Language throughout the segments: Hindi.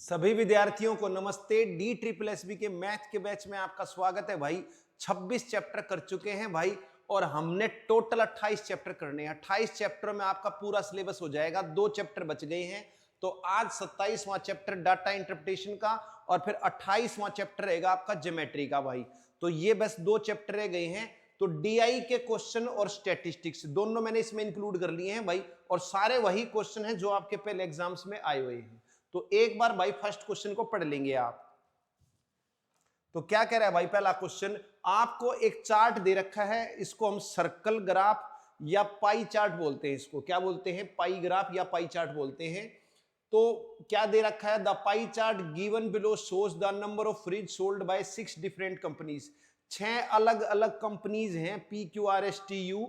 सभी विद्यार्थियों को नमस्ते। डी ट्रिपल एस बी के मैथ के बैच में आपका स्वागत है भाई। 26 चैप्टर कर चुके हैं भाई और हमने टोटल 28 चैप्टर करने हैं। 28 चैप्टर में आपका पूरा सिलेबस हो जाएगा। 2 चैप्टर बच गए हैं, तो आज 27वां चैप्टर डाटा इंटरप्रिटेशन का और फिर 28वां चैप्टर रहेगा आपका ज्योमेट्री का भाई। तो ये बस 2 चैप्टर रह गए हैं। तो डीआई के क्वेश्चन और स्टैटिस्टिक्स दोनों मैंने इसमें इंक्लूड कर लिए हैं भाई, और सारे वही क्वेश्चन हैं जो आपके पहले एग्जाम्स में आए हुए हैं। तो एक बार भाई फर्स्ट क्वेश्चन को पढ़ लेंगे आप। तो क्या कह रहा है भाई पहला क्वेश्चन, आपको एक चार्ट दे रखा है, इसको हम सर्कल ग्राफ या पाई चार्ट बोलते हैं। इसको क्या बोलते हैं? पाई ग्राफ या पाई चार्ट बोलते हैं। तो क्या दे रखा है? The pie chart given below shows the number of fridge sold by 6 different companies. 6 अलग अलग कंपनीज हैं PQRSTU,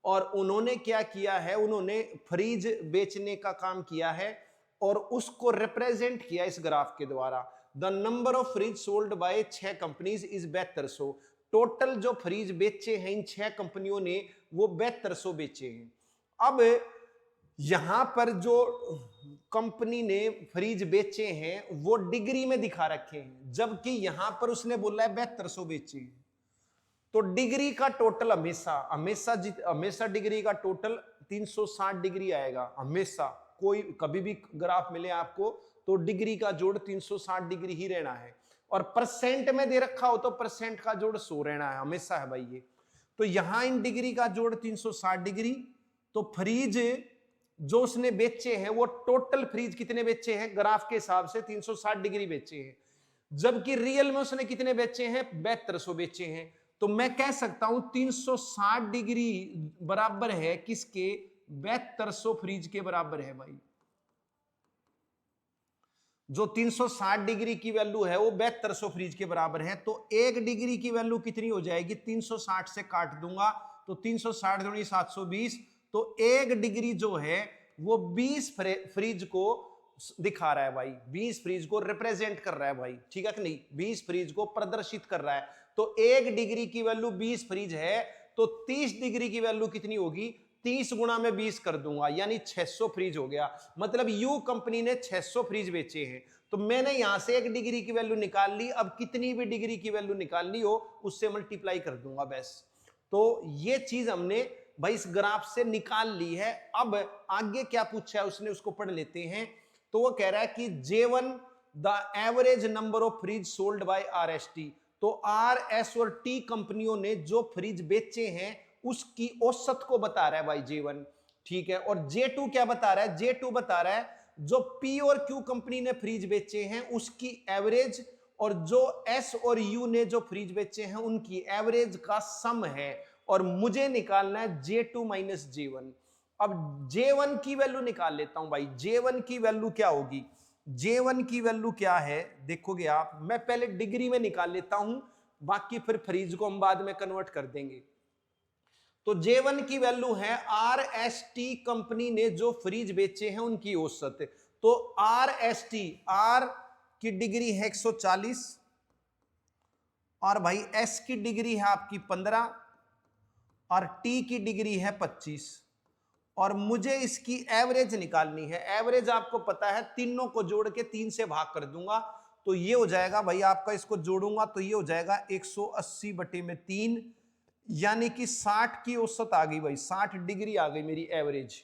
और उन्होंने क्या किया है? उन्होंने फ्रिज बेचने का काम किया है और उसको रिप्रेजेंट किया इस ग्राफ के द्वारा। The number of fridge sold by 6 companies is 7200। Total जो फ्रिज बेचे हैं इन 6 कंपनियों ने वो 7200 बेचे हैं। अब यहां पर जो कंपनी ने फ्रिज बेचे हैं वो डिग्री में दिखा रखे हैं, जबकि यहां पर उसने बोला है 7200 बेचे हैं। तो डिग्री का टोटल हमेशा डिग्री का टोटल 360 डिग्री आएगा। हमेशा कोई कभी भी ग्राफ मिले आपको तो डिग्री का जोड़ 360 डिग्री ही रहना है, और परसेंट में दे रखा हो तो परसेंट का जोड़ 100 रहना है, हमेशा है भाई ये। तो यहां इन डिग्री का जोड़ 360 डिग्री। तो फ्रीज जो उसने बेचे हैं वो टोटल फ्रीज कितने बेचे हैं? ग्राफ के हिसाब से 360 डिग्री बेचे हैं, जबकि रियल में उसने कितने बेचे हैं? 7200 बेचे हैं। तो मैं कह सकता हूं 360 डिग्री बराबर है किसके? 7200 फ्रीज के बराबर है भाई। जो 360 डिग्री की वैल्यू है वो 7200 फ्रीज के बराबर है। तो 1 डिग्री की वैल्यू कितनी हो जाएगी? 360 से काट दूंगा तो 360 दूनी 720। तो 1 डिग्री जो है वो 20 फ्रीज को दिखा रहा है भाई, 20 फ्रीज को रिप्रेजेंट कर रहा है भाई, ठीक है कि नहीं? 20 फ्रीज को प्रदर्शित कर रहा है। तो 1 डिग्री की वैल्यू 20 फ्रीज है, तो 30 डिग्री की वैल्यू कितनी होगी? 30 गुणा में 20 कर दूंगा, यानी 600 फ्रीज हो गया। मतलब यू कंपनी ने 600 फ्रीज बेचे हैं। तो मैंने यहां से 1 डिग्री की वैल्यू निकाल ली। अब कितनी भी डिग्री की वैल्यू निकालनी हो उससे मल्टीप्लाई कर दूंगा बस। तो ये चीज हमने भाई इस ग्राफ से निकाल ली है। अब आगे क्या पूछा है उसने, उसको पढ़ लेते हैं। तो वो कह रहा है कि J1 the average number of fridge sold by RST। तो RS और T कंपनियों ने जो फ्रिज बेचे हैं उसकी औसत को बता रहा है भाई J1, ठीक है। और J2 क्या बता रहा है? J2 बता रहा है जो P और Q कंपनी ने फ्रिज बेचे हैं उसकी एवरेज, और जो S और U ने जो फ्रिज बेचे हैं उनकी एवरेज का सम है, और मुझे निकालना है J2 माइनस J1। अब J1 की वैल्यू निकाल लेता हूं भाई। J1 की वैल्यू क्या होगी? J1 की वैल्यू क्या है देखोगे आप। मैं पहले डिग्री में निकाल लेता हूं, बाकी फिर फ्रीज को हम बाद में कन्वर्ट कर देंगे। तो J1 की वैल्यू है RST कंपनी ने जो फ्रीज बेचे हैं उनकी औसत। तो RST, R की डिग्री है 140 और भाई S की डिग्री है आपकी 15 और T की डिग्री है 25, और मुझे इसकी एवरेज निकालनी है। एवरेज आपको पता है तीनों को जोड़ के 3 से भाग कर दूंगा, तो ये हो जाएगा भाई आपका, इसको जोड़ूंगा तो ये हो जाएगा 180 बटे में 3, यानी कि 60 की औसत आ गई भाई, 60 डिग्री आ गई मेरी एवरेज।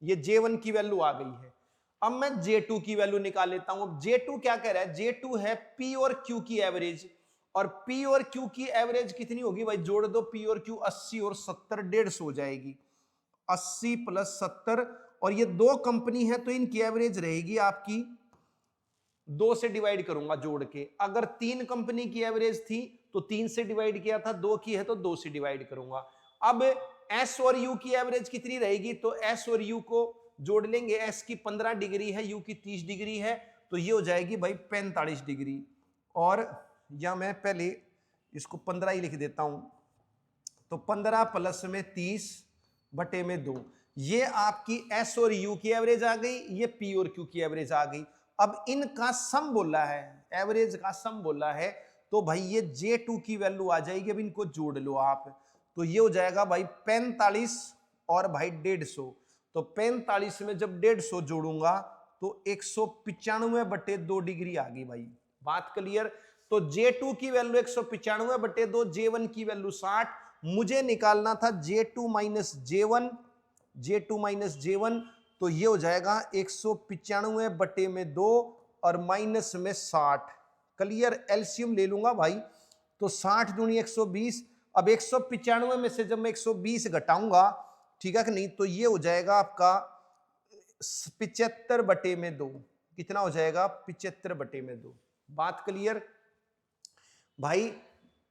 ये J1 की वैल्यू आ गई है। अब मैं J2 की वैल्यू निकाल लेता हूं। अब J2 क्या कह रहा है? J2 है P और Q की एवरेज, और P और Q की एवरेज कितनी होगी भाई? जोड़ दो P और Q, 80 और 70 150 हो जाएगी। 80 प्लस 70, और ये 2 कंपनी है तो इनकी एवरेज रहेगी आपकी 2 से डिवाइड करूंगा जोड़ के। अगर 3 कंपनी की एवरेज थी तो 3 से डिवाइड किया था, 2 की है तो 2 से डिवाइड करूंगा। अब S और U की एवरेज कितनी रहेगी? तो S और U को जोड़ लेंगे। S की 15 डिग्री है, U की 30 डिग्री है, तो ये हो जाएगी भाई 45 डिग्री। और या मैं पहले इसको 15 ही लिख देता हूं। तो 15 प्लस में 30 बटे में 2, ये आपकी S और U की एवरेज आ गई, ये P और Q की एवरेज आ गई। अब इनका सम बोला है, एवरेज का सम बोला है, तो भाई ये J2 की वैल्यू आ जाएगी। अब इनको जोड़ लो आप, तो ये हो जाएगा भाई 45 और भाई 150। तो 45 में जब 150 जोड़ूंगा तो 195/2 डिग्री आ गई भाई। बात क्लियर। तो J2 की वैल्यू 195/2, J1 की वैल्यू 60। मुझे निकालना था J2 minus J1, J2 minus J1, तो ये हो जाएगा 195/2 और माइनस में 60। क्लियर। एलसीएम ले लूंगा भाई, तो 60 दूनी 120। अब 195 में से जब मैं 120 घटाऊंगा, ठीक है कि नहीं, तो ये हो जाएगा आपका 75/2। कितना हो जाएगा? 75/2। बात क्लियर भाई।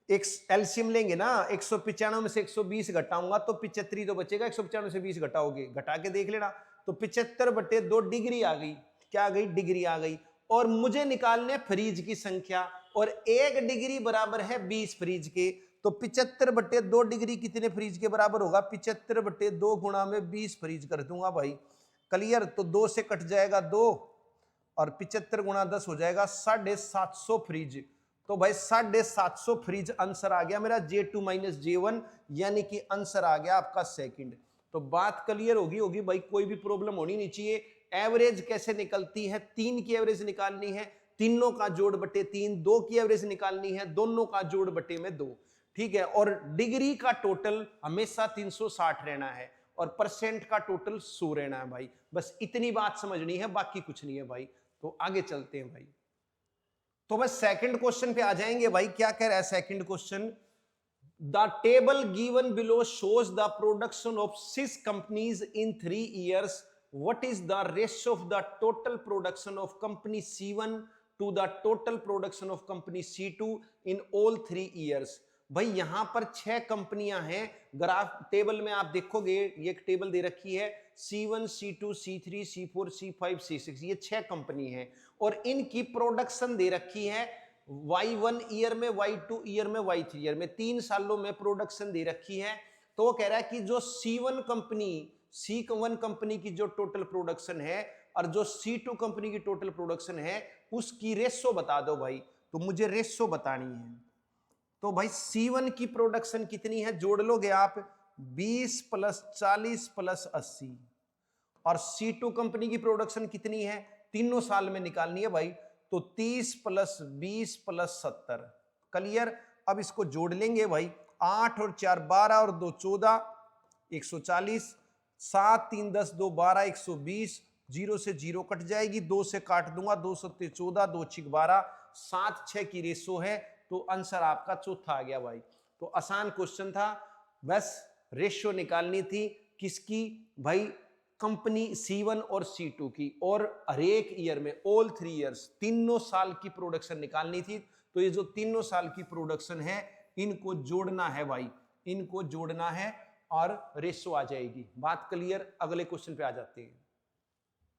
एक एलसीएम लेंगे ना, 195 में से 120 घटाऊंगा तो 75 तो बचेगा। 195 से 20 घटाओगे, घटा के देख लेना, तो 75/2 डिग्री आ गई। क्या आ गई? डिग्री आ गई। और मुझे निकालने फ्रीज की संख्या, और 1 डिग्री बराबर है 20 फ्रीज के, तो 75/2 डिग्री कितने फ्रीज के बराबर होगा? 75/2 गुणा में 20 फ्रीज कर दूंगा भाई। क्लियर। तो 2 से कट जाएगा 2, और 75 गुणा 10 हो जाएगा 750 फ्रीज। तो भाई 750 फ्रीज आंसर आ गया मेरा J2 माइनस J1, यानी कि आंसर आ गया आपका सेकंड। तो बात क्लियर होगी भाई, कोई भी प्रॉब्लम होनी नहीं चाहिए। एवरेज कैसे निकलती है? 3 की एवरेज निकालनी है, तीनों का जोड़ बटे 3। 2 की एवरेज निकालनी है, दोनों का जोड़ बटे में 2। ठीक है। और डिग्री का टोटल हमेशा 360 रहना है, और परसेंट का टोटल 100 रहना है भाई। बस इतनी बात समझनी है, बाकी कुछ नहीं है भाई। तो आगे चलते हैं भाई। तो बस सेकंड क्वेश्चन पे आ जाएंगे भाई। क्या कह रहा है second question? The table given below shows the production of 6 companies in 3 years. What is the ratio of the total production of company C1 to the total production of company C2 in all 3 years? भाई यहां पर 6 कंपनियां हैं। ग्राफ टेबल में आप देखोगे, ये एक टेबल दे रखी है, C1, C2, C3, C4, C5, C6, ये 6 कंपनी हैं, और इनकी प्रोडक्शन दे रखी है Y1 ईयर में, Y2 ईयर में, Y3 ईयर में, 3 सालों में प्रोडक्शन दे रखी है। तो वो कह रहा है कि जो C1 कंपनी की जो टोटल प्रोडक्शन है और जो C2 कंपनी की टोटल प्रोडक्शन है, उसकी रेशो बता दो भाई। तो मुझे रेशो बतानी है। तो भाई C1 की प्रोडक्शन कितनी है? जोड़ लोगे आप, 20 + 40 + 80। और C2 कंपनी की प्रोडक्शन कितनी है? तीनों साल में निकालनी है भाई, तो 30 + 20 + 70। क्लियर। अब इसको जोड़ लेंगे भाई, 8 और 4 12 और 2 14, 140, 7 3 10 2 12, 120, 0 से 0 कट जाएगी, 2 से काट दूंगा, 2 7 14, 2 6 12, 7 6 की रेशो है। तो आंसर आपका चौथा आ गया भाई। तो आसान क्वेश्चन था, बस रेशो निकालनी थी किसकी भाई? कंपनी C1 और C2 की, और हर एक ईयर में, ऑल 3 इयर्स, तीनों साल की प्रोडक्शन निकालनी थी। तो ये जो तीनों साल की प्रोडक्शन है, इनको जोड़ना है भाई, इनको जोड़ना है और रेशो आ जाएगी। बात क्लियर। अगले क्वेश्चन पे आ जाते हैं।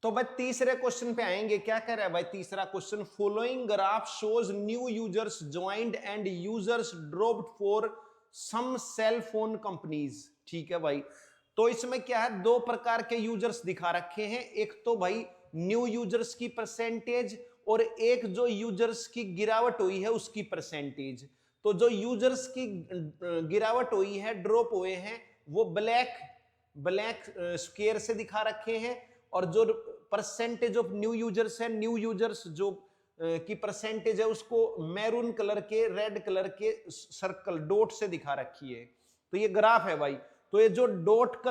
तो भाई तीसरे क्वेश्चन पे आएंगे। क्या कह रहा है भाई तीसरा question? Following graph shows new users joined and users dropped for some cell phone companies. ठीक है भाई। तो इसमें क्या है, 2 प्रकार के यूजर्स दिखा रखे हैं। एक तो भाई न्यू यूजर्स की परसेंटेज, और एक जो यूजर्स की गिरावट हुई है उसकी परसेंटेज। तो जो यूजर्स की गिरावट हुई है, ड्रॉप हुए हैं, वो ब्लैक स्क्वायर से दिखा रखे हैं, और जो परसेंटेज ऑफ न्यू यूजर्स है, न्यू यूजर्स जो की परसेंटेज है, उसको मैरून कलर के, रेड कलर के सर्कल डॉट से दिखा रखी है। तो ये ग्राफ है भाई। तो ये जो डॉट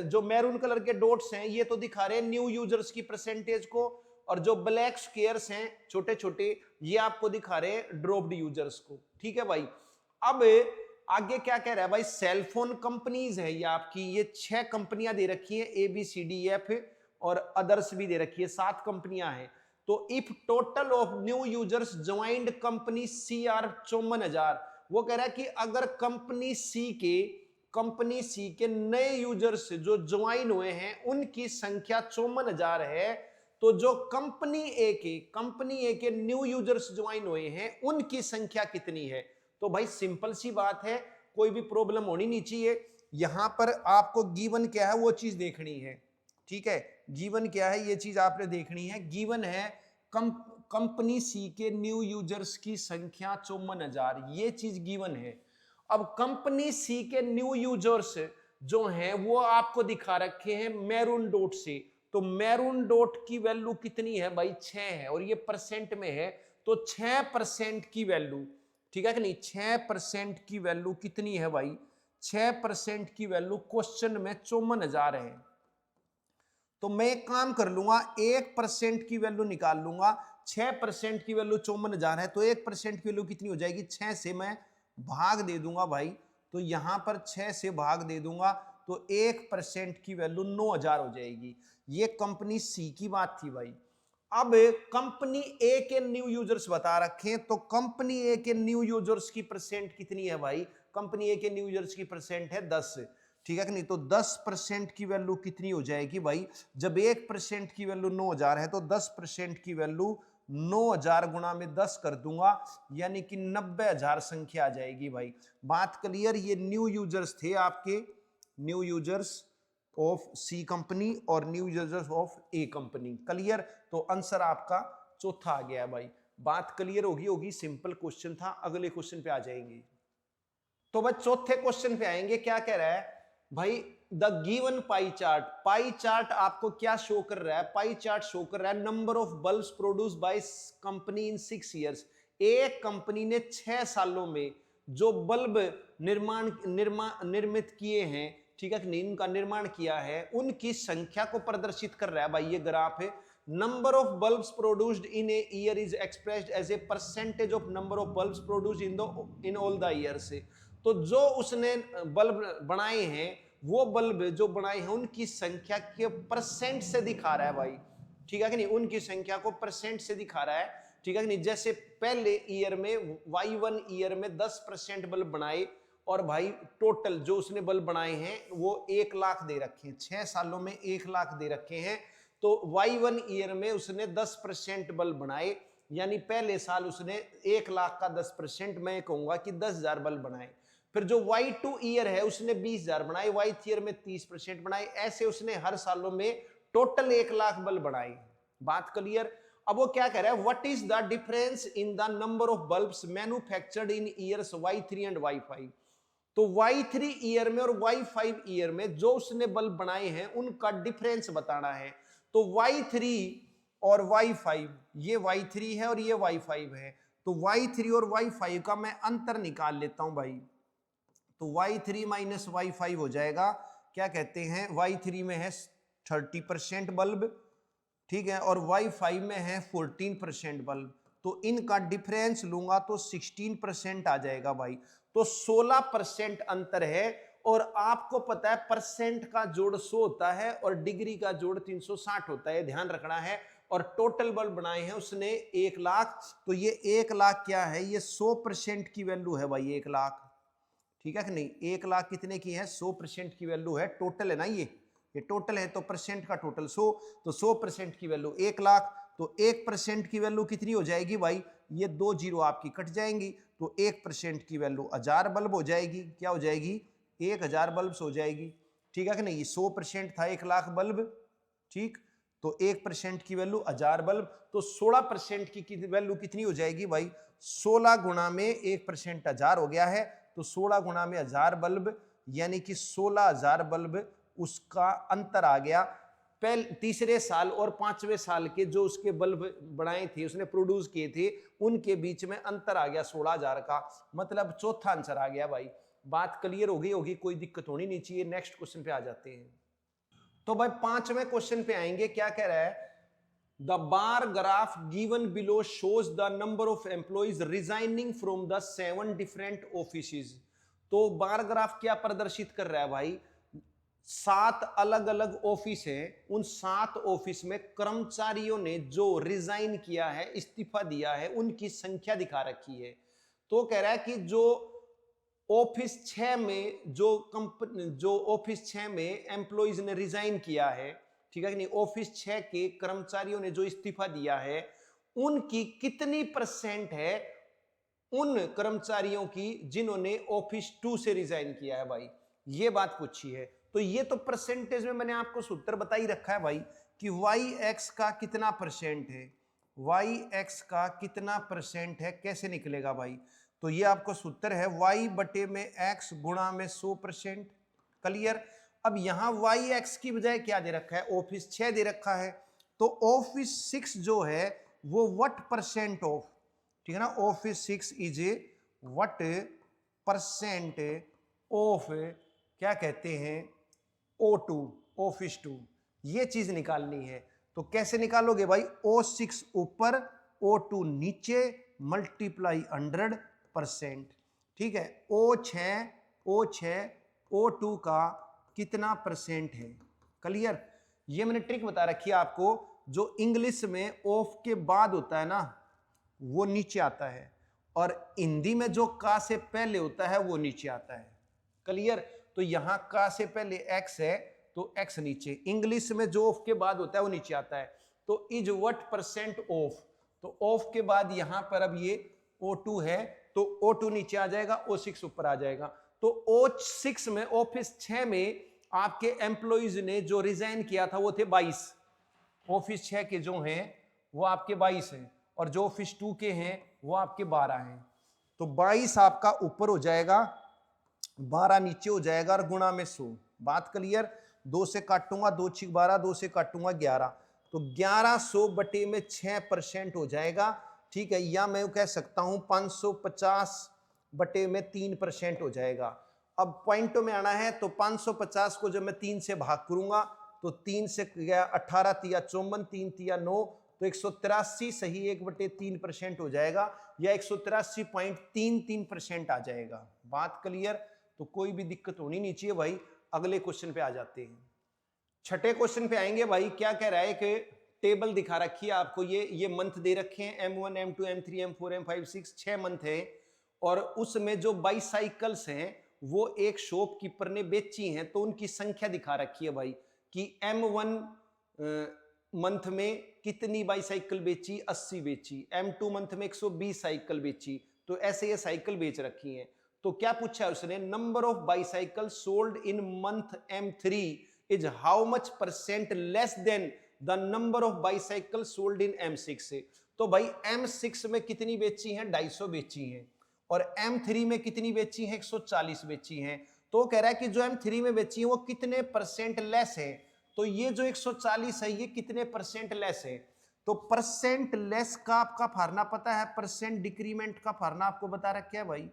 जो मैरून कलर के डॉट्स हैं, ये तो दिखा रहे हैं न्यू यूजर्स की परसेंटेज को, और जो ब्लैक स्क्वायर्स हैं छोटे छोटे, ये आपको दिखा रहे हैं ड्रॉप्ड यूजर्स को। ठीक है भाई। अब आगे क्या कह रहा है भाई? सेलफोन कंपनीज है ये आपकी, ये 6 कंपनियां दे रखी है, ABCDF, और अदर्स भी दे रखी है, 7 कंपनियां हैं। तो if total of new users joined company C are 54,000, वो कह रहा है कि अगर कंपनी सी के नए यूजर्स जो ज्वाइन हुए हैं उनकी संख्या 54,000 है, तो जो कंपनी ए के न्यू यूजर्स ज्वाइन हुए हैं उनकी संख्या कितनी है? तो भाई सिंपल सी बात है, कोई भी प्रॉब्लम होनी नहीं चाहिए। यहां पर आपको गिवन क्या है वो चीज देखनी है। ठीक है, गिवन क्या है ये चीज आपने देखनी है। गिवन है कंपनी सी के न्यू यूजर्स की संख्या 54,000, ये चीज गिवन है। अब कंपनी सी के न्यू यूजर्स जो हैं वो आपको दिखा रखे हैं मैरून डॉट से, तो मैरून डॉट की वैल्यू कितनी है भाई 6 है और ये परसेंट में है तो 6% की वैल्यू, ठीक है कि नहीं, 6% की वैल्यू कितनी है भाई, 6% की वैल्यू क्वेश्चन में 54,000 है। तो मैं एक काम कर लूंगा 1% की वैल्यू निकाल लूंगा, 6% की वैल्यू 54,000 है तो 1% की वैल्यू कितनी हो जाएगी, 6 से मैं भाग दे दूंगा भाई, तो यहां पर 6 से भाग दे दूंगा तो 1% की वैल्यू 9,000 हो जाएगी। ये कंपनी सी की बात थी भाई। अब कंपनी ए के न्यू यूजर्स बता रखे, तो कंपनी ए के न्यू यूजर्स की परसेंट कितनी है भाई, कंपनी ए के न्यू यूजर्स की परसेंट है 10, ठीक है कि नहीं, तो 10% की वैल्यू कितनी हो जाएगी भाई, जब 1% की वैल्यू 9,000 है तो 10% की वैल्यू 9,000 गुणा में 10 कर दूंगा, यानी कि 90,000 संख्या आ जाएगी भाई। बात क्लियर, ये न्यू यूजर्स थे आपके, new users of C company और new users of A company. Clear, तो आंसर आपका चौथा आ गया भाई। बात क्लियर होगी, सिंपल क्वेश्चन था। अगले क्वेश्चन पे आ जाएंगे। तो भाई चौथे क्वेश्चन पे आएंगे, क्या कह रहा है भाई, द गिवन पाई चार्ट आपको क्या शो कर रहा है, पाई चार्ट शो कर रहा है number of bulbs produce by company in 6 years. एक कंपनी ने 6 सालों में जो बल्ब निर्मित किए हैं, ठीक है, इनका निर्माण किया है, उनकी संख्या को प्रदर्शित कर रहा है भाई। ये ग्राफ है, number of bulbs produced in a year is expressed as a percentage of number of bulbs produced in all the year से। तो जो उसने बल्ब बनाए हैं, वो बल्ब जो बनाए हैं उनकी संख्या के परसेंट से दिखा रहा है भाई, ठीक है कि नहीं, उनकी संख्या को परसेंट से दिखा रहा है, ठीक है कि नहीं। जैसे पहले ईयर में Y1 ईयर में 10% बल्ब बनाए और भाई टोटल जो उसने बल्ब बनाए हैं वो 1 लाख दे रखे हैं, 6 सालों में 1 लाख दे रखे हैं। तो Y1 ईयर में उसने 10% बल्ब बनाए, यानी पहले साल उसने 1 लाख का 10%, मैं कहूंगा कि 10,000 बल्ब बनाए। फिर जो Y2 ईयर है उसने 20,000 बनाए, Y3 ईयर में 30% बनाए, ऐसे उसने हर सालों में टोटल 1 लाख बल्ब बनाए। बात क्लियर। अब वो क्या कह रहा है, what is the difference in the number of bulbs manufactured in years Y3 and Y5। तो Y3 ईयर में और Y5 ईयर में जो उसने बल्ब बनाए हैं उनका डिफरेंस बताना है। तो Y3 और Y5, ये Y3 है और ये Y5 है, तो Y3 और Y5 का मैं अंतर निकाल लेता हूं भाई। तो Y3 माइनस Y5 हो जाएगा, क्या कहते हैं, Y3 में है 30% बल्ब, ठीक है, और Y5 में है 14% बल्ब, तो इनका डिफरेंस लूंगा तो 16% आ जाएगा भाई। तो 16% अंतर है, और आपको पता है परसेंट का जोड़ 100 होता है और डिग्री का जोड़ 360 होता है, ध्यान रखना है। और टोटल बल्ब बनाए हैं उसने 1 लाख, तो ये 1 लाख क्या है, ये 100% की वैल्यू है भाई, 1 लाख, ठीक है कि नहीं, 1 लाख कितने की है, 100% की वैल्यू है, टोटल है ना, ये टोटल है, तो परसेंट का टोटल 100, तो 100% की वैल्यू 1 लाख, तो 1% की वैल्यू कितनी हो जाएगी भाई, ये 2 जीरो आपकी कट जाएंगी, तो 1% की वैल्यू 1000 बल्ब हो जाएगी, क्या हो जाएगी, 1000 बल्ब हो जाएगी, ठीक है कि नहीं। 100% था 1 लाख बल्ब, ठीक, तो 1% की वैल्यू 1000 बल्ब, तो 16% की वैल्यू कितनी हो जाएगी भाई, 16 गुणा में 1% 1000 हो गया है, तो 16 गुणा में 1000 बल्ब, यानी कि 16,000 बल्ब उसका अंतर आ गया। तीसरे साल और 5वें साल के जो उसके बल्ब बनाए थे, उसने प्रोड्यूस किए थे, उनके बीच में अंतर आ गया 16,000 का, मतलब चौथा आंसर आ गया भाई। बात क्लियर हो गई होगी, कोई दिक्कत होनी नहीं चाहिए। नेक्स्ट क्वेश्चन पे आ जाते हैं। तो भाई 5वें क्वेश्चन पे आएंगे, क्या कह रहा है, the bar graph given below shows the number of employees resigning from the 7 different offices. तो बार ग्राफ क्या प्रदर्शित कर रहा है भाई, 7 अलग अलग ऑफिस है, उन 7 ऑफिस में कर्मचारियों ने जो रिजाइन किया है, इस्तीफा दिया है, उनकी संख्या दिखा रखी है। तो कह रहा है कि जो ऑफिस 6 में जो ऑफिस 6 में एम्प्लॉइज ने रिजाइन किया है, ठीक है कि नहीं, ऑफिस 6 के कर्मचारियों ने जो इस्तीफा दिया है, उनकी कितनी परसेंट है उन कर्मचारियों की जिन्होंने ऑफिस 2 से रिजाइन किया है भाई, ये बात पूछी है। तो ये तो परसेंटेज में मैंने आपको सूत्र बता ही रखा है भाई, कि YX का कितना परसेंट है, YX का कितना परसेंट है, कैसे निकलेगा भाई, तो ये आपको सूत्र है Y बटे में X गुणा में 100%। क्लियर। अब यहां वाई एक्स की बजाय क्या दे रखा है, ऑफिस 6 दे रखा है, तो ऑफिस 6 जो है वो व्हाट परसेंट ऑफ, ठीक है ना, office 6 is what percent of क्या कहते हैं O2, ऑफिस 2, ये चीज निकालनी है। तो कैसे निकालोगे भाई, O6 ऊपर O2 नीचे मल्टीप्लाई 100%, ठीक है। O6 O2 का कितना परसेंट है, क्लियर। ये मैंने ट्रिक बता रखी है आपको, जो इंग्लिश में ऑफ के बाद होता है ना वो नीचे आता है, और हिंदी में जो का से पहले होता है वो नीचे आता है, क्लियर। तो यहां का से पहले एक्स है तो एक्स नीचे, इंग्लिश में जो ऑफ के बाद होता है वो नीचे आता है। तो इज व्हाट परसेंट ऑफ, तो ऑफ के बाद यहां पर अब ये O2 है तो O2 नीचे आ जाएगा, O6 ऊपर आ जाएगा। तो O6 में, ऑफिस 6 में आपके एम्प्लॉइज ने जो रिजाइन किया था वो थे 22, ऑफिस 6 के जो हैं वो आपके 22 हैं, और जो ऑफिस 2 के हैं वो आपके 12 हैं। तो 22 आपका ऊपर हो जाएगा, 12 नीचे हो जाएगा, और गुणा में 100। बात क्लियर। 2 से काटूंगा, 2 6 12, 2 से काटूंगा 11, तो 1100 बटे में 6% हो जाएगा, ठीक है। या मैं कह सकता हूं 550 बटे में 3% हो जाएगा। अब पॉइंटों में आना है, तो 550 को जब मैं 3 से भाग करूंगा तो 3 से गया 18 तिया 54, 3 तिया 9, तो 183 सही 1/3% हो जाएगा, या 183.33% आ जाएगा। बात क्लियर। तो कोई भी दिक्कत होनी नहीं चाहिए भाई। अगले क्वेश्चन पे आ जाते हैं, छठे क्वेश्चन पे आएंगे भाई। क्या कह रहा है कि टेबल दिखा रखी है आपको, ये मंथ दे रखे हैं, M1 M2 M3 M4 M5 6, 6 month है, और उसमें जो बाईसाइकिल्स हैं वो एक शॉपकीपर ने बेची हैं, तो उनकी संख्या दिखा रखी है भाई, कि M1 मंथ में कितनी बाईसाइकिल बेची, 80 बेची, M2 मंथ में 120 साइकिल बेची, तो ऐसे ये साइकिल बेच रखी हैं। तो क्या पूछा है उसने, number of bicycle sold in month M3 is how much percent less than the number of bicycle sold in M6। तो भाई M6 में कितनी बेची हैं, 250 बेची हैं, और M3 में कितनी बेची हैं, 140 बेची हैं। तो कह रहा है कि जो M3 में बेची है वो कितने परसेंट लेस है, तो ये जो 140 है ये कितने परसेंट लेस है। तो परसेंट लेस का आपका फार्मूला पता है, परसेंट डिक्रीमेंट का फार्मूला आपको बता रखा है भाई।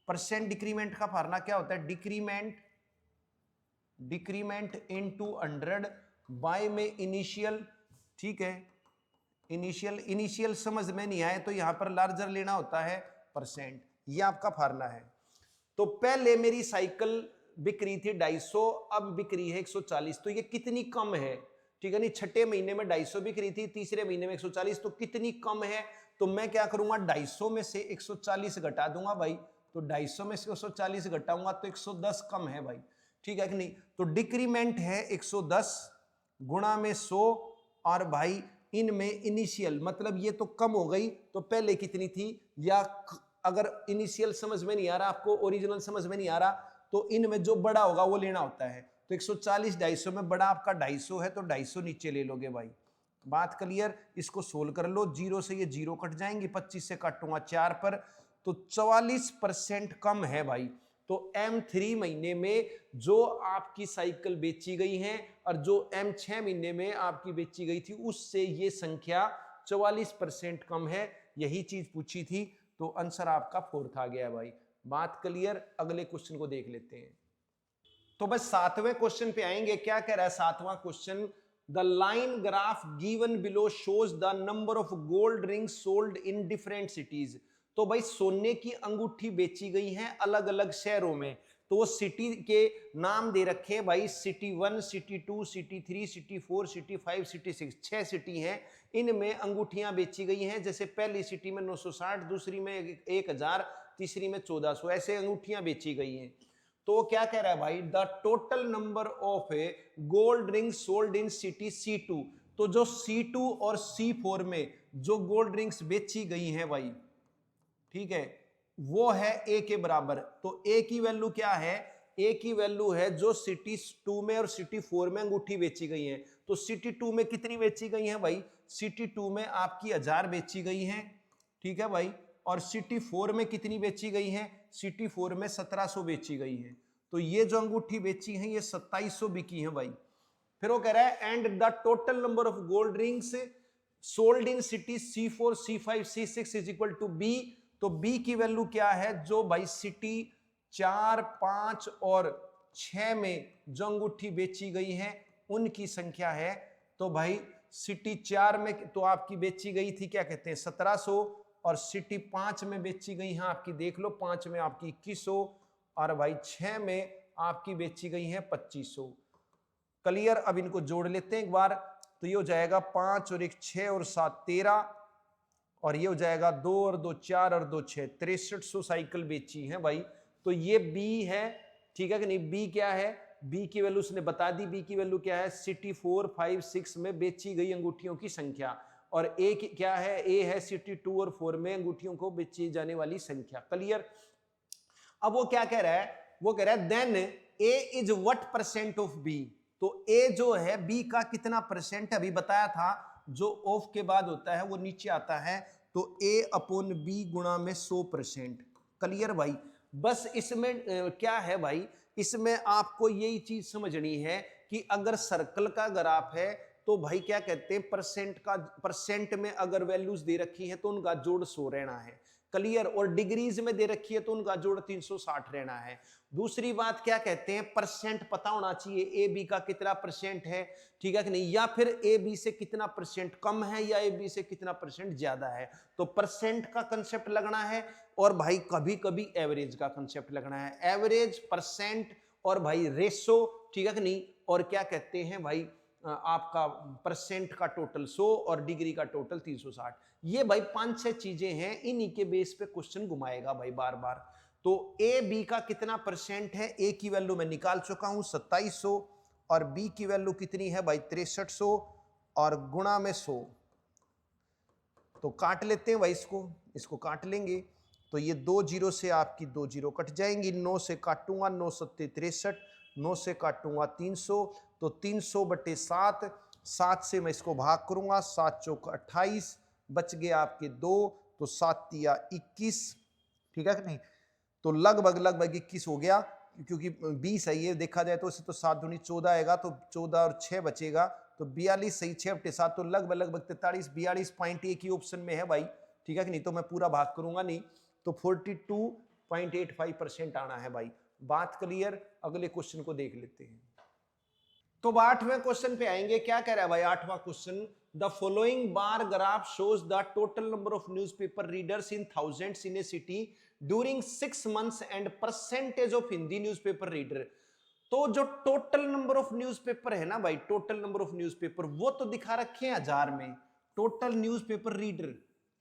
परसेंट डिक्रीमेंट का फार्मूला क्या होता है, डिक्रीमेंट इनटू 100 बाय में इनिशियल, ठीक है। इनिशियल समझ में नहीं आए तो यहां पर लार्जर लेना होता है परसेंट, ये आपका फार्मूला है। तो पहले मेरी साइकिल बिक रही थी 250, अब बिक रही है 140, तो ये कितनी कम है, ठीक है। नहीं, छठे महीने में 250 बिक रही थी, तीसरे महीने में 140, तो कितनी कम है। तो मैं क्या करूंगा, 250 में से 140 घटा दूंगा भाई, तो 250 में से 140 घटाऊंगा तो 110 कम है भाई, ठीक है कि नहीं। तो डिक्रीमेंट है 110 गुणा में 100, और भाई इनमें इनिशियल मतलब ये तो कम हो गई, तो पहले कितनी थी, या अगर इनिशियल समझ में नहीं आ रहा आपको, ओरिजिनल समझ में नहीं आ रहा, तो इनमें जो बड़ा होगा वो लेना होता है। तो 140 250 में बड़ा आपका 250 है, तो 250 नीचे ले लोगे भाई। बात क्लियर। इसको सोल्व कर लो, 0 से ये 0 कट जाएंगे, 25 से काटूंगा 4 पर, तो 44% कम है भाई। तो M3 महीने में जो आपकी साइकिल बेची गई है और जो M6 महीने में आपकी बेची गई थी उससे ये संख्या 44% कम है, यही चीज पूछी थी। तो आंसर आपका 4 आ गया भाई। बात क्लियर। अगले क्वेश्चन को देख लेते हैं। तो बस 7वें क्वेश्चन पे आएंगे। क्या कह रहा है 7वां question, the line graph given below shows the number of gold rings sold in different cities. तो भाई सोने की अंगूठी बेची गई हैं अलग अलग शहरों में, तो वो सिटी के नाम दे रखे हैं भाई, city 1, city 2, city 3, city 4, city 5, city 6, 6 city हैं। इनमें अंगूठियां बेची गई हैं, जैसे पहली सिटी में 960, दूसरी में 1000, तीसरी में 1400, ऐसे अंगूठियां बेची गई हैं। तो क्या कह रहा है भाई, the total number of gold ring sold in city C2। तो जो C2 और C4 में जो गोल्ड रिंग्स बेची गई हैं भाई, ठीक है, वो है A के बराबर। तो A की वैल्यू क्या है, A की वैल्यू है जो सिटी 2 में और सिटी 4 में अंगूठी बेची गई है। तो सिटी 2 में कितनी बेची गई है भाई, सिटी 2 में आपकी 1000 बेची गई है, ठीक है भाई। और सिटी 4 में कितनी बेची गई है, सिटी 4 में 1700 बेची गई है। तो ये जो अंगूठी बेची है ये 2700 बिकी है भाई। फिर वो कह रहा है and the total number of gold rings sold in city C4 C5 C6 is equal to B. तो बी की वैल्यू क्या है, जो भाई सिटी 4 5 और 6 में जो अंगूठी बेची गई है उनकी संख्या है। तो भाई सिटी 4 में तो आपकी बेची गई थी क्या कहते हैं 1700, और सिटी 5 में बेची गई है आपकी, देख लो 5 में आपकी 2100, और भाई 6 में आपकी बेची गई है 2500। क्लियर। अब इनको जोड़ लेते हैं एक बार, तो ये हो जाएगा 5 और 1 6 और 7 13, और ये हो जाएगा 2 और 2 4 और 2 6 6300 साइकिल बेची है भाई। तो ये बी है, ठीक है कि नहीं। बी क्या है, बी की वैल्यू उसने बता दी। बी की वैल्यू क्या है, सिटी 4 5 6 में बेची गई अंगूठियों की संख्या, और ए क्या है, ए है सिटी 2 और 4 में अंगूठियों को बेची जाने वाली संख्या। क्लियर। अब वो क्या कह रहा है, वो कह रहा है then A is what percent of B. तो ए जो है बी का कितना परसेंट, अभी बताया था जो ऑफ के बाद होता है वो नीचे आता है, तो ए अपॉन बी गुणा में 100%। क्लियर भाई। बस इसमें क्या है भाई, इसमें आपको यही चीज समझनी है कि अगर सर्कल का ग्राफ है तो भाई क्या कहते हैं परसेंट में अगर वैल्यूज दे रखी है तो उनका जोड़ 100 रहना है। क्लियर। और डिग्रीज में दे रखी है तो उनका जोड़ 360 रहना है। दूसरी बात क्या कहते हैं, परसेंट पता होना चाहिए ए बी का कितना परसेंट है, ठीक है कि नहीं, या फिर ए बी से कितना परसेंट कम है या ए बी से कितना परसेंट ज्यादा है। तो परसेंट का कंसेप्ट लगना है, और भाई कभी कभी एवरेज का कंसेप्ट लगना है। एवरेज, परसेंट और भाई रेशो, ठीक है कि नहीं, और क्या कहते हैं भाई आपका परसेंट का टोटल 100 और डिग्री का टोटल 360। ये भाई 5-6 चीजें हैं, इन्हीं के बेस पे क्वेश्चन घुमाएगा भाई बार बार। तो ए बी का कितना परसेंट है, ए की वैल्यू मैं निकाल चुका हूं 2700, और बी की वैल्यू कितनी है भाई 6300, और गुणा में 100। तो काट लेते हैं भाई, इसको काट लेंगे, तो ये 2 जीरो से आपकी 2 जीरो कट जाएंगी। 9 से काटूंगा 9 सत्ते 63, 9 से काटूंगा 300, तो 300/7, 7 से मैं इसको भाग करूंगा, 7 चौक 28, बच गए आपके 2, तो 7 तिया 21, ठीक है कि नहीं। तो लगभग 21 हो गया, क्योंकि 20 है ये, देखा जाए तो इसे तो 7 दूनी 14 आएगा, तो 14 और 6 बचेगा, तो 42 सही 6/7, तो लगभग 43 42.1 ही ऑप्शन में है भाई, ठीक है कि नहीं। तो मैं पूरा भाग करूंगा नहीं, तो 42.85% आना है भाई। बात क्लियर। अगले क्वेश्चन को देख लेते हैं। तो 8वें क्वेश्चन पे आएंगे। क्या कह रहा है भाई 8वां question, the following bar graph shows the total number of newspaper readers in thousands in a city during 6 months and percentage of Hindi newspaper reader. तो जो टोटल नंबर ऑफ न्यूज़पेपर है ना भाई, टोटल नंबर ऑफ न्यूज़पेपर वो तो दिखा रखे हैं 1000 में, टोटल न्यूज़पेपर रीडर,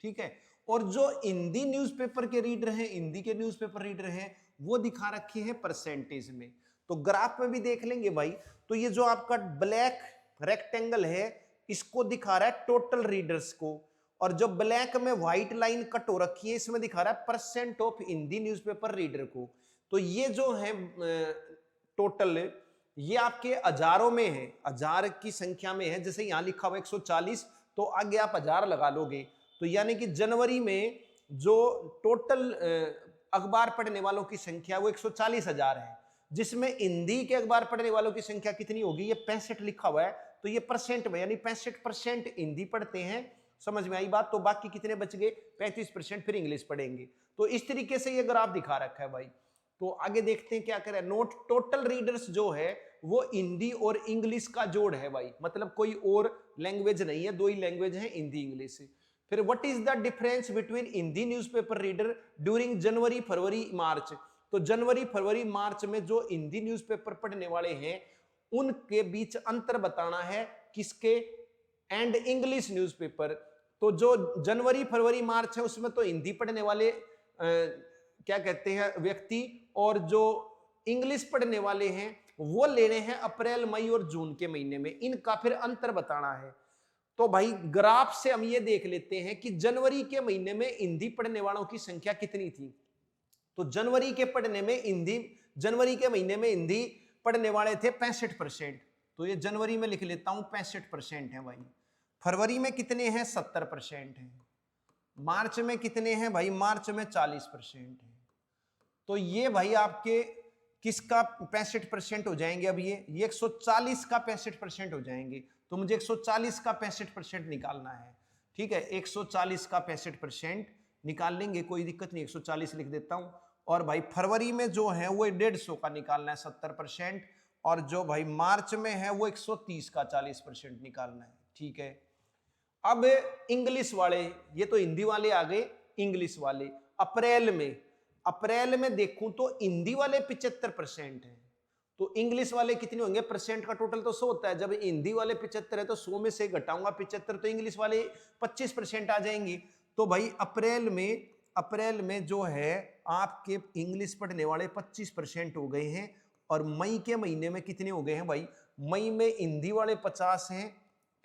ठीक है। और जो हिंदी न्यूज़पेपर के रीडर हैं, हिंदी के न्यूज़पेपर रीडर हैं, वो दिखा रखे हैं परसेंटेज में। तो ग्राफ में भी देख लेंगे भाई। तो ये जो आपका ब्लैक रेक्टेंगल है इसको दिखा रहा है टोटल रीडर्स को, और जो ब्लैक में व्हाइट लाइन कट हो रखी है इसमें दिखा रहा है percent of Hindi newspaper reader को। तो ये जो है टोटल, ये आपके हजारों में है, 1000 की संख्या में है। जैसे यहां लिखा हुआ 140, तो आगे आप 1000 लगा लोगे, तो यानी कि जनवरी में जो टोटल अखबार पढ़ने वालों की संख्या वो 140,000 है, जिसमें हिंदी के अखबार पढ़ने वालों की संख्या कितनी होगी, ये 65 लिखा हुआ है, तो ये परसेंट में, यानी 65% हिंदी पढ़ते हैं। समझ में आई बात। तो बाकी कितने बच गए, 35% फिर इंग्लिश पढ़ेंगे। तो इस तरीके से ये ग्राफ दिखा रखा है भाई। तो आगे देखते हैं क्या करें। नोट टोटल रीडर्स जो है वो हिंदी और इंग्लिश का जोड़ है भाई, मतलब कोई और लैंग्वेज नहीं है, 2 ही लैंग्वेज है, हिंदी इंग्लिश। फिर what is the difference between Hindi newspaper reader during January February March. तो जनवरी फरवरी मार्च में जो हिंदी न्यूज़पेपर पढ़ने वाले हैं उनके बीच अंतर बताना है, किसके, एंड इंग्लिश न्यूज़पेपर। तो जो जनवरी फरवरी मार्च है उसमें तो हिंदी पढ़ने वाले क्या कहते हैं व्यक्ति, और जो इंग्लिश पढ़ने वाले हैं वो लेने हैं अप्रैल मई और जून के महीने में, इनका फिर अंतर बताना है। तो भाई ग्राफ से हम ये देख लेते हैं कि जनवरी के महीने में हिंदी पढ़ने वालों की संख्या कितनी थी। तो जनवरी के महीने में हिंदी पढ़ने वाले थे 65%, तो ये जनवरी में लिख लेता हूं 65% है भाई। फरवरी में कितने हैं, 70% हैं। मार्च में कितने हैं भाई, मार्च में 40% है। तो ये भाई आपके किसका 65% हो जाएंगे? अब ये 140 का 65% हो जाएंगे, तो मुझे 140 का 65% निकालना है। ठीक है, 140 का 65% निकाल लेंगे, कोई दिक्कत नहीं, 140 लिख देता हूं। और भाई फरवरी में जो है वो 150 का निकालना है 70%, और जो भाई मार्च में है वो 130 का 40% निकालना है। ठीक है, अब इंग्लिश वाले, ये तो हिंदी वाले आ गए, इंग्लिश वाले अप्रैल में देखूं तो हिंदी वाले 75% हैं, तो इंग्लिश वाले कितने होंगे? परसेंट का टोटल तो 100 होता है, जब हिंदी वाले 75 है तो 100 में से घटाऊंगा 75, तो इंग्लिश वाले 25% आ जाएंगे। तो भाई अप्रैल में जो है आपके इंग्लिश पढ़ने वाले 25% हो गए हैं, और मई के महीने में कितने हो गए हैं भाई? मई में हिंदी वाले 50 हैं,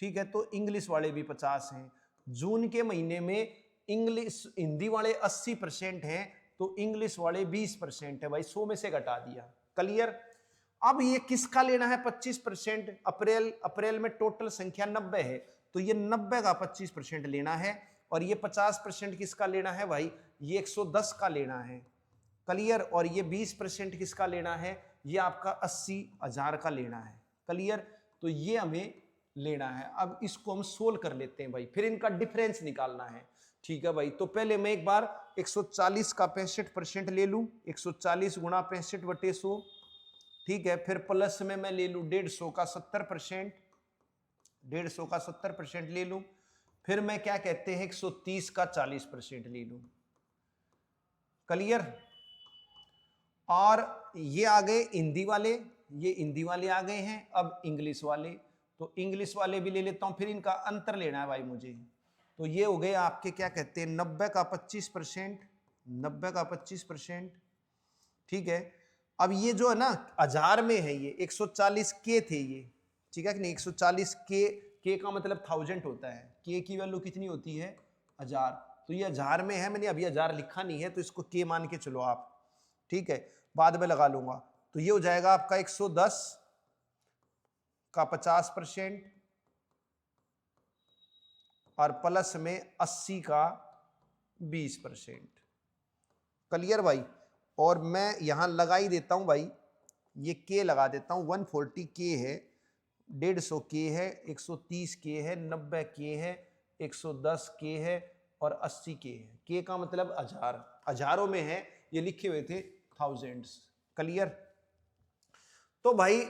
ठीक है, तो इंग्लिश वाले भी 50 हैं। जून के महीने में इंग्लिश हिंदी वाले 80% हैं, तो इंग्लिश वाले 20% है भाई, 100 में से घटा दिया। क्लियर? अब ये किसका लेना है 25%? अप्रैल में टोटल संख्या 90 है, तो ये 90 का 25% लेना है, और ये 50% किसका लेना है भाई? ये 110 का लेना है। क्लियर? और ये 20% किसका लेना है? ये आपका 80,000 का लेना है। क्लियर? तो ये हमें लेना है। अब इसको हम सोल्व कर लेते हैं भाई, फिर इनका डिफरेंस निकालना है। ठीक है भाई, तो पहले मैं एक बार 140 का 65% ले लूं, 140 गुणा 65/100, ठीक है, फिर प्लस में मैं ले लूं 150 का 70%, 150 का 70% ले लूं, फिर मैं क्या कहते हैं 130 का 40% ले लूं। क्लियर? और ये आ गए हिंदी वाले, ये हिंदी वाले आ गए हैं। अब इंग्लिश वाले, तो इंग्लिश वाले भी ले लेता हूं, फिर इनका अंतर लेना है भाई मुझे। तो ये हो गए आपके क्या कहते हैं 90 का 25%, 90 का 25%। ठीक है, अब ये जो है ना हजार में है, ये 140 के थे ये, ठीक है कि नहीं? 140 के का मतलब 1000 होता है, के की वैल्यू कितनी होती है? 1000, तो ये 1000 में है, मैंने अभी 1000 लिखा नहीं है, तो इसको के मान के चलो आप। ठीक है, बाद में लगा लूंगा। तो ये हो जाएगा आपका 110 का 50% और प्लस में 80 का 20%। क्लियर भाई? और मैं यहां लगा ही देता हूं भाई, ये के लगा देता हूं, 140 के है, 150 के है, 130 के है, 90 के है, 110 के है और 80 के है। के का मतलब 1000, हजारों में है, ये लिखे हुए थे थाउजेंड्स। क्लियर? तो भाई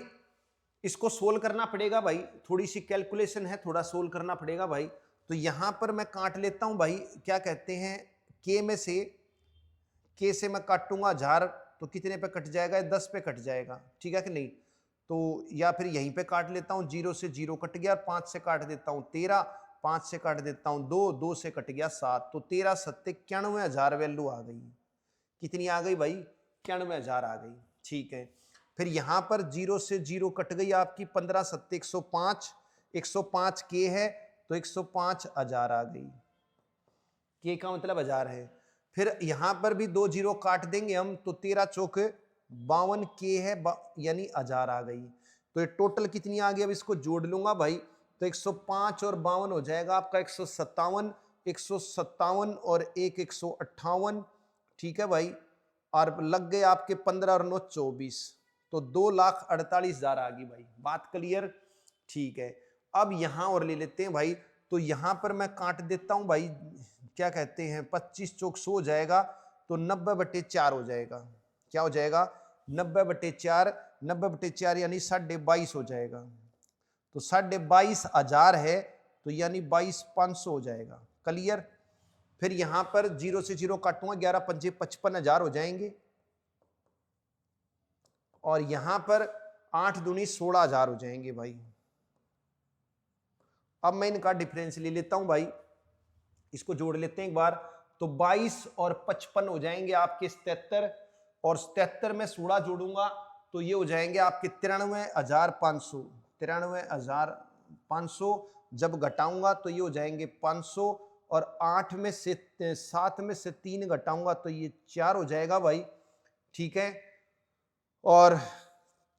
इसको सोल्व करना पड़ेगा भाई, थोड़ी सी कैलकुलेशन है, थोड़ा सोल्व करना पड़ेगा भाई। तो यहां पर मैं काट लेता हूं भाई, क्या कहते हैं के में से, के से मैं काटूंगा 1000, तो कितने पे कट जाएगा? 10 पे कट जाएगा। ठीक है कि नहीं? तो या फिर यहीं पे काट लेता हूं, 0 से 0 कट गया, 5 से काट देता हूं 13, 5 से काट देता हूं 2, 2 से कट गया 7, तो 13 7 91,000 वैल्यू आ गई। कितनी आ गई भाई? 91,000 आ गई। ठीक है, फिर यहां पर 0 से 0 कट गई आपकी, 15 7 105, 105 के है, तो 105,000 आ गई। के का मतलब 1000 है। फिर यहां पर भी 2 0 काट देंगे हम, तो 13 चौक 52 के है, यानी 1000 आ गई। तो ये टोटल कितनी आ गई? अब इसको जोड़ लूंगा भाई, तो 105 और 52 हो जाएगा आपका 157, 157 और 158। ठीक है भाई, और लग गए आपके 15 और 9 24, तो 2,48,000 आ गई भाई। बात क्लियर? ठीक है, अब यहां और ले लेते हैं भाई, तो यहां पर मैं काट देता हूं भाई, क्या कहते हैं 25 चौक 100 हो जाएगा, तो 90/4 हो जाएगा। क्या हो जाएगा? 90/4, 90/4 यानी 22.5 हो जाएगा। तो 22,500 है, तो यानी 22,500 हो जाएगा। क्लियर? फिर यहां पर 0 से 0 काटूंगा, 11 5 55,000 हो जाएंगे, और यहां पर 8 दूनी 16,000 हो जाएंगे भाई। अब मैं इनका डिफरेंस ले लेता हूं भाई, इसको जोड़ लेते हैं एक बार, तो 22 और 55 हो जाएंगे आपके 77, और 77 में 16 जोड़ूंगा, तो ये हो जाएंगे आपके 93,500, 93,500। जब घटाऊंगा तो ये हो जाएंगे 500, और 8 में से 7 में से 3 घटाऊंगा तो ये 4 हो जाएगा भाई। ठीक है, और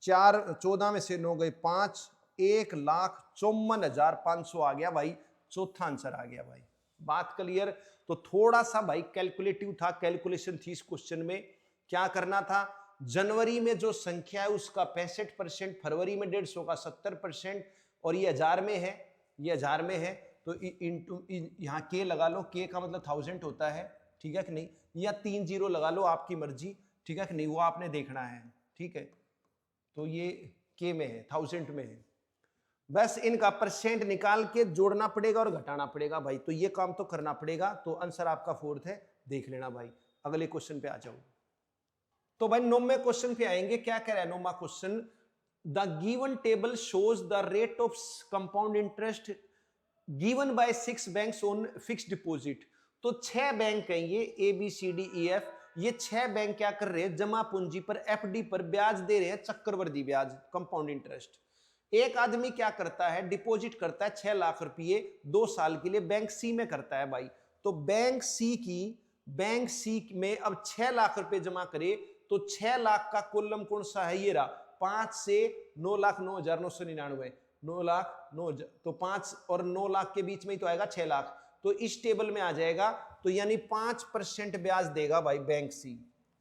4 14 में से 9 गए 5, 1,54,500 आ गया भाई, चौथा आंसर आ गया भाई। बात क्लियर? तो थोड़ा सा भाई कैलकुलेटिव था, कैलकुलेशन थी इस क्वेश्चन में। क्या करना था? जनवरी में जो संख्या है उसका 65%, फरवरी में 150 का 70%, और ये हजार में है, ये हजार में है, तो इंटू यहाँ के लगा लो, के का मतलब 1000 होता है, ठीक है कि नहीं, या 3 जीरो लगा लो, आपकी मर्जी, ठीक है कि नहीं, वो आपने देखना है, ठीक है। तो ये के में है, 1000 में है, बस इनका परसेंट निकाल के जोड़ना पड़ेगा और घटाना पड़ेगा भाई, तो ये काम तो करना पड़ेगा। तो आंसर आपका 4th है, देख लेना भाई। अगले क्वेश्चन पे आ जाओ। तो भाई 9वें क्वेश्चन पे आएंगे। क्या कह रहा है 9वां question? The given table shows the rate of compound interest given by 6 banks on fixed deposit. तो 6 बैंक हैं ये, A B C D E F, ये 6 बैंक क्या कर रहे हैं? जमा पूंजी पर, एफडी पर ब्याज दे रहे हैं, चक्रवृद्धि ब्याज, कंपाउंड इंटरेस्ट। एक आदमी क्या करता है? डिपॉजिट करता है 6 लाख रुपए 2 साल के लिए, बैंक सी में करता है भाई। तो बैंक सी में अब 6 लाख रुपए जमा करे, तो 6 लाख का कॉलम कौन सा है? ये रहा, 5 से 9,09,999, 9 लाख 9, तो 5 और 9 लाख के बीच में ही तो आएगा 6 लाख, तो इस टेबल में आ जाएगा। तो यानी 5% ब्याज देगा भाई बैंक सी,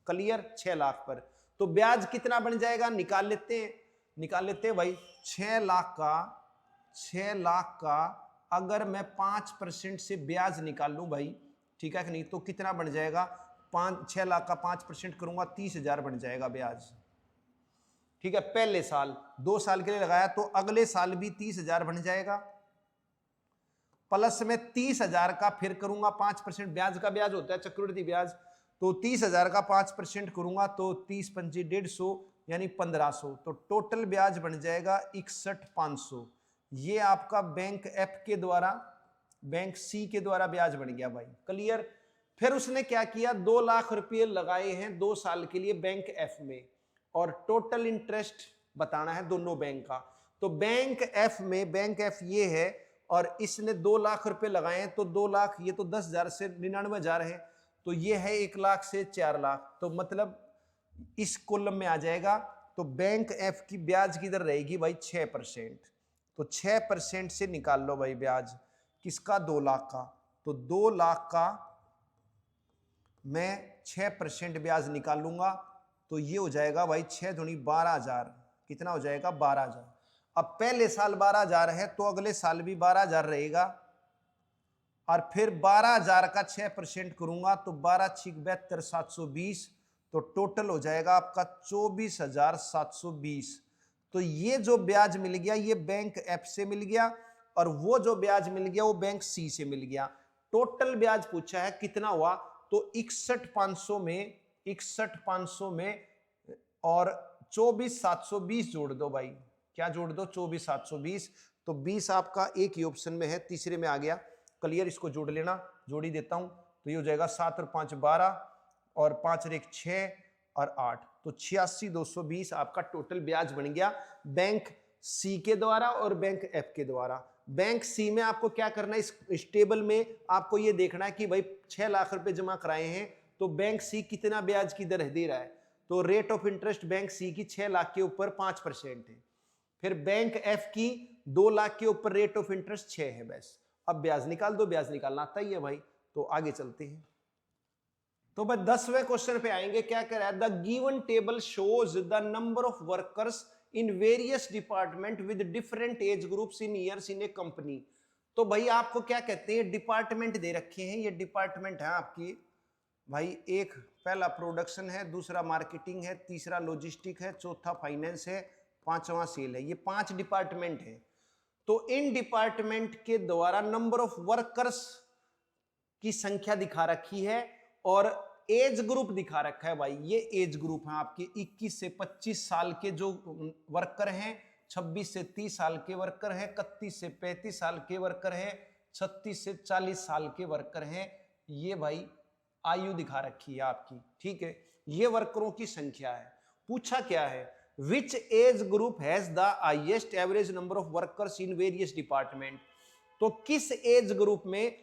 क्लियर, 6 लाख पर। तो ब्याज कितना बन जाएगा? निकाल लेते हैं भाई। 6 लाख का अगर मैं 5% से ब्याज निकाल लूं भाई, ठीक है कि नहीं, तो कितना बन जाएगा? 6 लाख का 5% करूंगा, 30,000 बन जाएगा ब्याज, ठीक है। पहले साल 2 साल के लिए लगाया, तो अगले साल भी 30,000 बन जाएगा, प्लस में 30,000 का फिर करूंगा 5%, ब्याज का ब्याज होता है चक्रवृद्धि ब्याज, तो 30,000 का 5% करूंगा, तो 30 पंजी 150 यानी 1500, तो टोटल ब्याज बन जाएगा 61,500। ये आपका बैंक एफ के द्वारा, बैंक सी के द्वारा ब्याज बन गया भाई, क्लियर। फिर उसने क्या किया? 2 लाख रुपए लगाए हैं 2 साल के लिए बैंक एफ में, और टोटल इंटरेस्ट बताना है दोनों बैंक का। तो बैंक एफ में, बैंक एफ ये है, और इसने 2 लाख रुपए लगाए हैं, तो 2 लाख, ये तो 10,000 से 99,000 है, तो ये है 1 लाख से 4 लाख, तो मतलब इस कॉलम में आ जाएगा। तो बैंक एफ की ब्याज किधर रहेगी भाई? 6%। तो 6% से निकाल लो भाई ब्याज, किसका? 2 लाख का। तो 2 लाख का मैं 6% ब्याज निकालूंगा, तो ये हो जाएगा भाई 6 दूनी 12,000, कितना हो जाएगा? 12,000। अब पहले साल 12,000 है, तो अगले साल भी 12,000 रहेगा, और फिर 12,000 का 6% करूंगा, तो 12 6 72 720, तो टोटल हो जाएगा आपका 24,720। तो ये जो ब्याज मिल गया, ये बैंक एफ से मिल गया, और वो जो ब्याज मिल गया वो बैंक सी से मिल गया। टोटल ब्याज पूछा है कितना हुआ? तो 61,500 में और 24,720 जोड़ दो भाई। क्या जोड़ दो? 24,720। तो 20 आपका एक ही ऑप्शन में है, तीसरे में आ गया, क्लियर। इसको जोड़ लेना, जोड़ ही देता हूं, तो ये हो जाएगा 7 और 5 12, और 5 और 1 6 और 8, तो 86,220 आपका टोटल ब्याज बन गया बैंक सी के द्वारा और बैंक एफ के द्वारा। बैंक सी में आपको क्या करना है? इस टेबल में आपको ये देखना है कि भाई 6 लाख रुपए जमा कराए हैं, तो बैंक सी कितना ब्याज की दर दे रहा है? तो रेट ऑफ इंटरेस्ट बैंक सी की 6 लाख के ऊपर 5% है। फिर बैंक एफ की 2 लाख के ऊपर रेट ऑफ इंटरेस्ट 6 है, बस। अब ब्याज निकाल दो, ब्याज निकालना आता ही है भाई। तो आगे चलते हैं। तो भाई 10वें क्वेश्चन पे आएंगे। क्या कह रहा है? The given table shows the number of workers in various department with different age groups in years in A company. तो भाई आपको क्या कहते हैं? डिपार्टमेंट दे रखे हैं, ये डिपार्टमेंट है आपकी भाई। एक पहला प्रोडक्शन है, दूसरा मार्केटिंग है, तीसरा लॉजिस्टिक है, चौथा फाइनेंस है, पांचवा सेल है। ये 5 डिपार्टमेंट है। तो इन डिपार्टमेंट के द्वारा नंबर ऑफ वर्कर्स की संख्या दिखा रखी है, और एज ग्रुप दिखा रखा है भाई। ये एज ग्रुप है आपके 21 से 25 साल के जो वर्कर हैं, 26 से 30 साल के वर्कर हैं, 31 से 35 साल के वर्कर हैं, 36 से 40 साल के वर्कर हैं। ये भाई आयु दिखा रखी है आपकी, ठीक है। ये वर्करों की संख्या है। पूछा क्या है? Which age group has the highest average number of workers in various department. तो किस एज ग्रुप में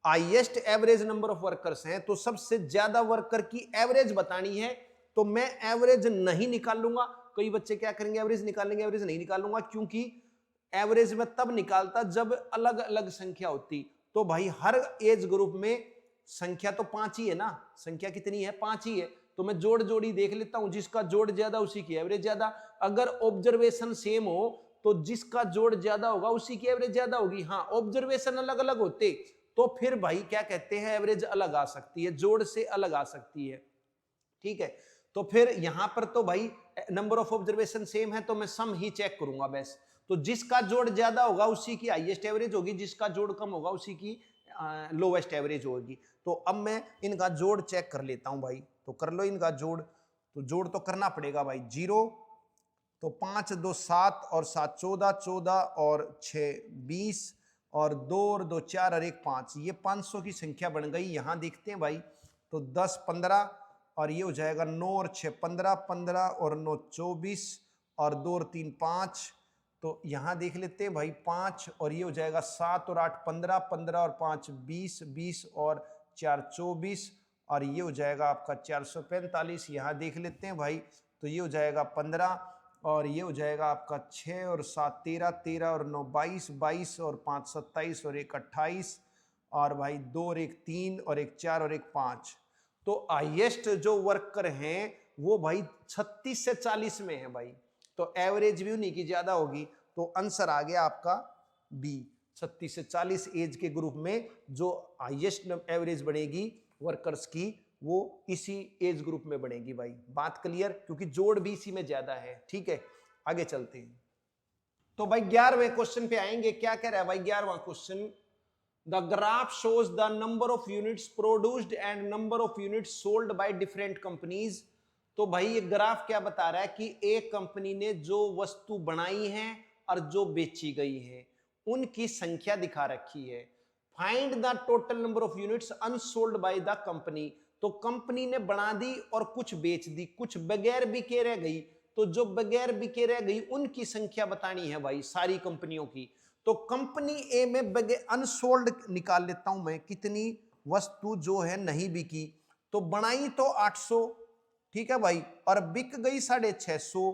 highest average number of workers हैं? तो सबसे ज्यादा वर्कर की एवरेज बतानी है, तो मैं एवरेज नहीं निकाल लूंगा। कई बच्चे क्या करेंगे? एवरेज निकालेंगे। एवरेज नहीं निकालूंगा, क्योंकि एवरेज में तब निकालता जब अलग अलग संख्या होती। तो भाई हर एज ग्रुप में संख्या तो 5 ही है ना। संख्या कितनी है? 5 ही है। तो मैं जोड़ जोड़ी देख लेता हूं, जिसका जोड़ ज्यादा उसी की एवरेज ज्यादा। अगर ऑब्जर्वेशन सेम हो तो जिसका जोड़ ज्यादा होगा उसी की एवरेज ज्यादा होगी। हाँ, ऑब्जर्वेशन अलग अलग होते तो फिर भाई क्या कहते हैं, एवरेज अलग आ सकती है, जोड़ से अलग आ सकती है। ठीक है, तो फिर यहां पर तो भाई नंबर ऑफ ऑब्जर्वेशन सेम है तो मैं सम ही चेक करूंगा बस। तो जिसका जोड़ ज्यादा होगा उसी की हाईएस्ट एवरेज होगी, जिसका जोड़ कम होगा उसी की लोवेस्ट एवरेज होगी। तो अब मैं इनका जोड़ चेक कर लेता हूं भाई, तो कर लो इनका जोड़। तो जोड़ तो करना पड़ेगा भाई, 0 तो 5 2 7 और 7 14, 14 और 6 20 और 2 और 2 4 और 1 5, ये 500 की संख्या बन गई। यहां देखते हैं भाई, तो 10 15 और ये हो जाएगा 9 और 6 15, 15 और 9 24 और 2 और 3 5। तो यहां देख लेते हैं भाई 5 और ये हो जाएगा 7 और 8 15, 15 और 5 20, 20 और 4 24 और ये हो जाएगा आपका 445। यहां देख लेते हैं भाई, तो ये हो जाएगा 15 और ये हो जाएगा आपका 6 और 7 13, 13 और 9 22, 22 और 5 27 और 1 28 और भाई 2 और 1 3 और 1 4 और 1 5। तो हाईएस्ट जो वर्कर हैं वो भाई 36 से 40 में है भाई, तो एवरेज भी उन्हीं की ज्यादा होगी। तो आंसर आ गया आपका बी, 36 से 40 एज के ग्रुप में जो हाईएस्ट एवरेज बनेगी वर्कर्स की वो इसी एज ग्रुप में बनेगी भाई। बात क्लियर, क्योंकि जोड़ भी इसी में ज्यादा है। ठीक है, आगे चलते हैं। तो भाई 11वें क्वेश्चन पे आएंगे। क्या कह रहा है भाई 11वां question, The graph shows the number of units produced and number of units sold by different companies। तो भाई ये ग्राफ क्या बता रहा है कि एक कंपनी ने जो वस्तु बनाई है और जो बेची गई है उनकी संख्या दिखा रखी है। Find the total number of units unsold by the company. तो कंपनी ने बना दी और कुछ बेच दी, कुछ बगैर बिके रह गई, तो जो बगैर बिके रह गई उनकी संख्या बतानी है भाई सारी कंपनियों की। तो कंपनी ए में अनसोल्ड निकाल लेता हूं मैं, कितनी वस्तु जो है नहीं बिकी। तो बनाई तो 800, ठीक है भाई, और बिक गई 650।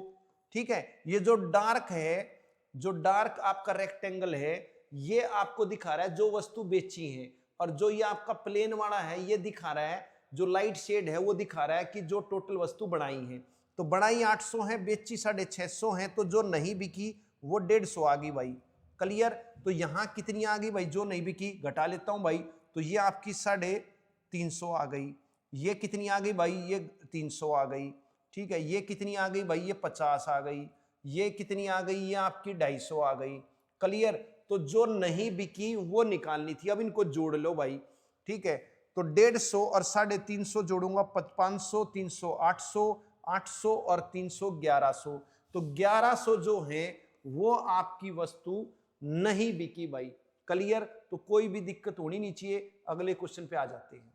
ठीक है, ये जो डार्क है, जो डार्क आपका रेक्टेंगल है, ये आपको दिखा रहा है जो वस्तु बेची है, और जो ये आपका प्लेन वाला है ये दिखा रहा है, जो लाइट शेड है वो दिखा रहा है कि जो टोटल वस्तु बनाई है। तो बनाई 800 है, बेची 650 है, तो जो नहीं बिकी वो 150 आ गई भाई। क्लियर। तो यहां कितनी आ गई भाई, जो नहीं बिकी घटा लेता हूं भाई, तो ये आपकी 350 आ गई। ये कितनी आ गई भाई, ये 300 आ गई। ठीक है, ये कितनी आ गई भाई, ये 50 आ गई। ये कितनी आ गई, ये आपकी 250 आ गई। क्लियर। तो जो नहीं बिकी वो निकालनी थी, अब इनको जोड़ लो भाई। ठीक है, तो 150 और 350 जोड़ूंगा 500, 300 800, 800 और 300 1100। तो 1100 जो है वो आपकी वस्तु नहीं बिकी भाई। क्लियर। तो कोई भी दिक्कत होनी नहीं चाहिए। अगले क्वेश्चन पे आ जाते हैं।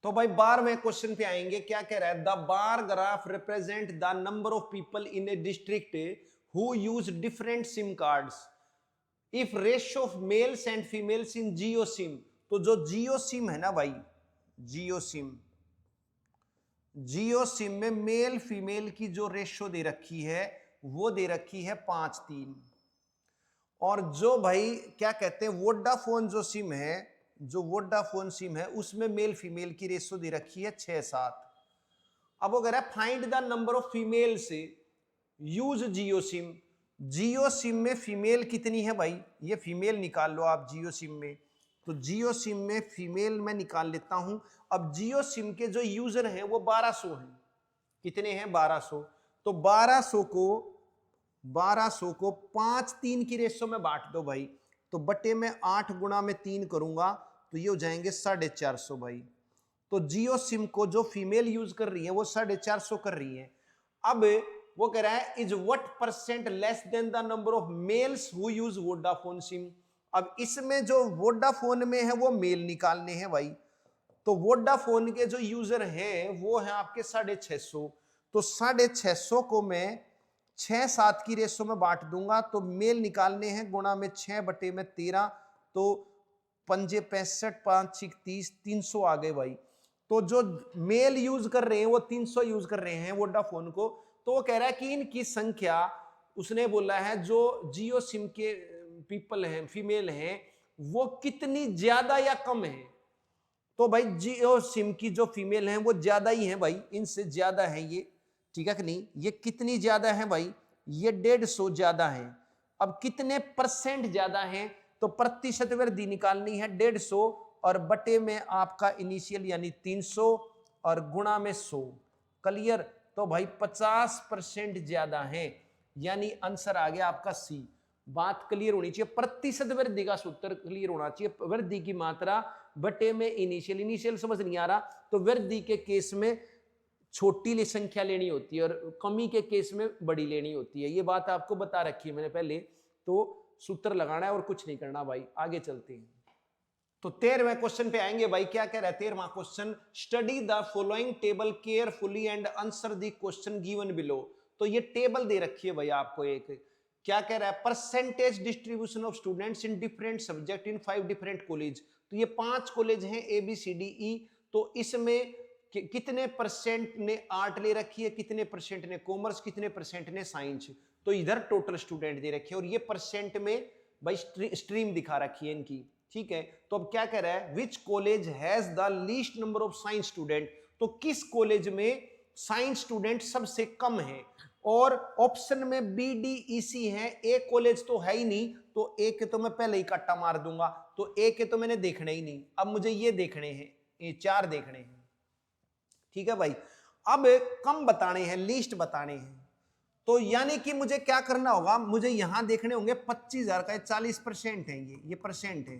तो भाई 12वें क्वेश्चन पे आएंगे। क्या कह रहा है, the bar graph represent the number of people in A district who use different SIM cards if ratio of males and females in Jio SIM. तो जो जियो सिम है ना भाई, जियो सिम में मेल फीमेल की जो रेशियो दे रखी है वो दे रखी है 5:3। और जो भाई क्या कहते हैं वोडाफोन जो सिम है, जो वोडाफोन सिम है उसमें मेल फीमेल की रेशियो दे रखी है 6:7। अब वो कह रहा है find the number of female से यूज जियो सिम। जियो सिम में फीमेल कितनी है भाई, ये फीमेल निकाल लो आप जियो सिम में। तो जियो सिम में फीमेल मैं निकाल लेता हूं। अब जियो सिम के जो यूजर हैं वो 1200 हैं। कितने हैं, 1200। तो 1200 को 5:3 की रेशो में बांट दो भाई। तो बटे में 8 गुणा में 3 करूंगा तो ये हो जाएंगे 450 भाई। तो जियो सिम को जो फीमेल यूज कर रही है वो 450 कर रही है। अब वो कह रहा है is what percent less than the number of males who use Vodafone SIM. अब इसमें जो वोडाफोन में है वो मेल निकालने हैं भाई। तो वोडाफोन के जो यूजर हैं वो है आपके 650। तो 650 को मैं 6:7 की रेशो में बांट दूंगा। तो मेल निकालने हैं, गुणा में 6 बटे में 13, तो 5 65 5 30, 300 आ गए भाई। तो जो मेल यूज कर रहे हैं वो 300 यूज कर रहे हैं वोडाफोन को। तो वो कह रहा है कि इनकी संख्या, उसने बोला है जो जियो सिम के पीपल हैं, फीमेल हैं, वो कितनी ज्यादा या कम है। तो भाई जियो सिम की जो फीमेल हैं वो ज्यादा ही हैं भाई, इनसे ज्यादा है ये, ठीक है कि नहीं। ये कितनी ज्यादा है भाई, ये 150 ज्यादा है। अब कितने परसेंट ज्यादा है, तो प्रतिशत वृद्धि निकालनी है 150 और बटे में आपका इनिशियल यानी 300 और गुणा में 100। क्लियर। तो भाई 50% ज्यादा है, यानी आंसर आ गया आपका सी। बात क्लियर होनी चाहिए, प्रतिशत वृद्धि का सूत्र क्लियर होना चाहिए, वृद्धि की मात्रा बटे में इनिशियल। इनिशियल समझ नहीं आ रहा तो वृद्धि के केस में छोटी संख्या लेनी होती है और कमी के केस में बड़ी लेनी होती है। ये बात आपको बता रखी है मैंने पहले, तो सूत्र लगाना है और कुछ नहीं करना भाई। आगे चलते हैं तो 13वें क्वेश्चन पे आएंगे भाई। क्या कह रहा है 13वां question, study the following table carefully and answer the question given below. तो ये टेबल दे रखी है भाई आपको एक, क्या कह रहा है, percentage distribution of students in different subject in 5 different college. तो ये 5 कॉलेज हैं ABCDE, तो इसमें कितने परसेंट ने आर्ट ले रखी है, कितने परसेंट ने कॉमर्स, कितने परसेंट ने साइंस। तो इधर टोटल स्टूडेंट दे रखे हैं और ये परसेंट में भाई स्ट्रीम दिखा रखी है इनकी, ठीक है। तो अब क्या कह रहा है, which college has the least number of science student. तो किस कॉलेज में साइंस स्टूडेंट सबसे कम है। और ऑप्शन में BDEC है, ए कॉलेज तो है ही नहीं, तो ए के तो मैं पहले ही कट्टा मार दूंगा, तो ए के तो मैंने देखने ही नहीं। अब मुझे ये देखने हैं, ये 4 देखने हैं, ठीक है भाई। अब कम बताने हैं, लीस्ट बताने हैं, तो यानी कि मुझे क्या करना होगा, मुझे यहां देखने होंगे 25,000 का 40% है, ये परसेंट है,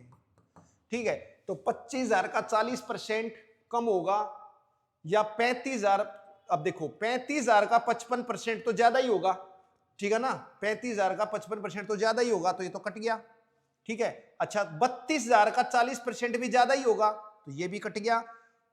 ठीक है। तो 25,000 का 40% कम होगा या 35,000। अब देखो 35,000 का 55% तो ज्यादा ही होगा, ठीक है ना। 35,000 का 55% तो ज्यादा ही होगा, तो ये तो कट गया, ठीक है। अच्छा 32,000 का 40% भी ज्यादा ही होगा, तो ये भी कट गया।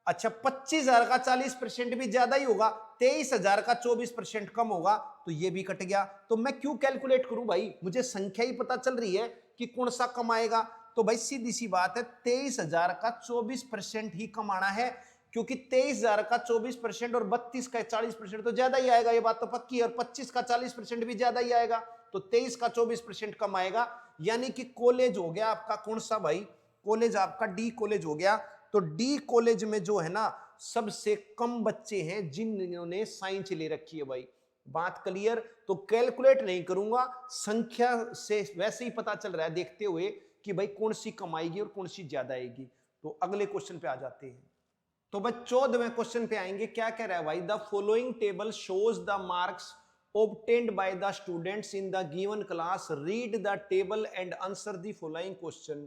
अच्छा 25,000 का 40% भी ज्यादा ही होगा, 23,000 का 24% कम होगा, तो ये भी कट गया। तो मैं क्यों कैलकुलेट करूं भाई, मुझे संख्या ही पता चल रही है कि कौन सा कम आएगा। तो भाई सीधी सी बात है, 23,000 का 24% ही कमाना है, क्योंकि 23,000 का 24% और 32 का 40% तो ज्यादा ही आएगा, ये बात तो पक्की है। और 25 का 40% भी ज्यादा ही आएगा, तो 23 का 24% कम आएगा। यानी कि कॉलेज हो गया आपका कौन सा भाई, कॉलेज आपका D कॉलेज हो गया। तो D कॉलेज में जो है ना सबसे कम बच्चे हैं जिन्होंने साइंस ले रखी है भाई। बात क्लियर। तो कैलकुलेट नहीं करूंगा, संख्या से वैसे ही पता चल रहा है देखते हुए कि भाई कौन सी कम आएगी और कौन सी ज्यादा आएगी। तो अगले क्वेश्चन पे आ जाते हैं। तो भाई 14वें क्वेश्चन पे आएंगे। क्या कह रहा है भाई, the following table shows the marks obtained by the students in the given class, read the table and answer the following question।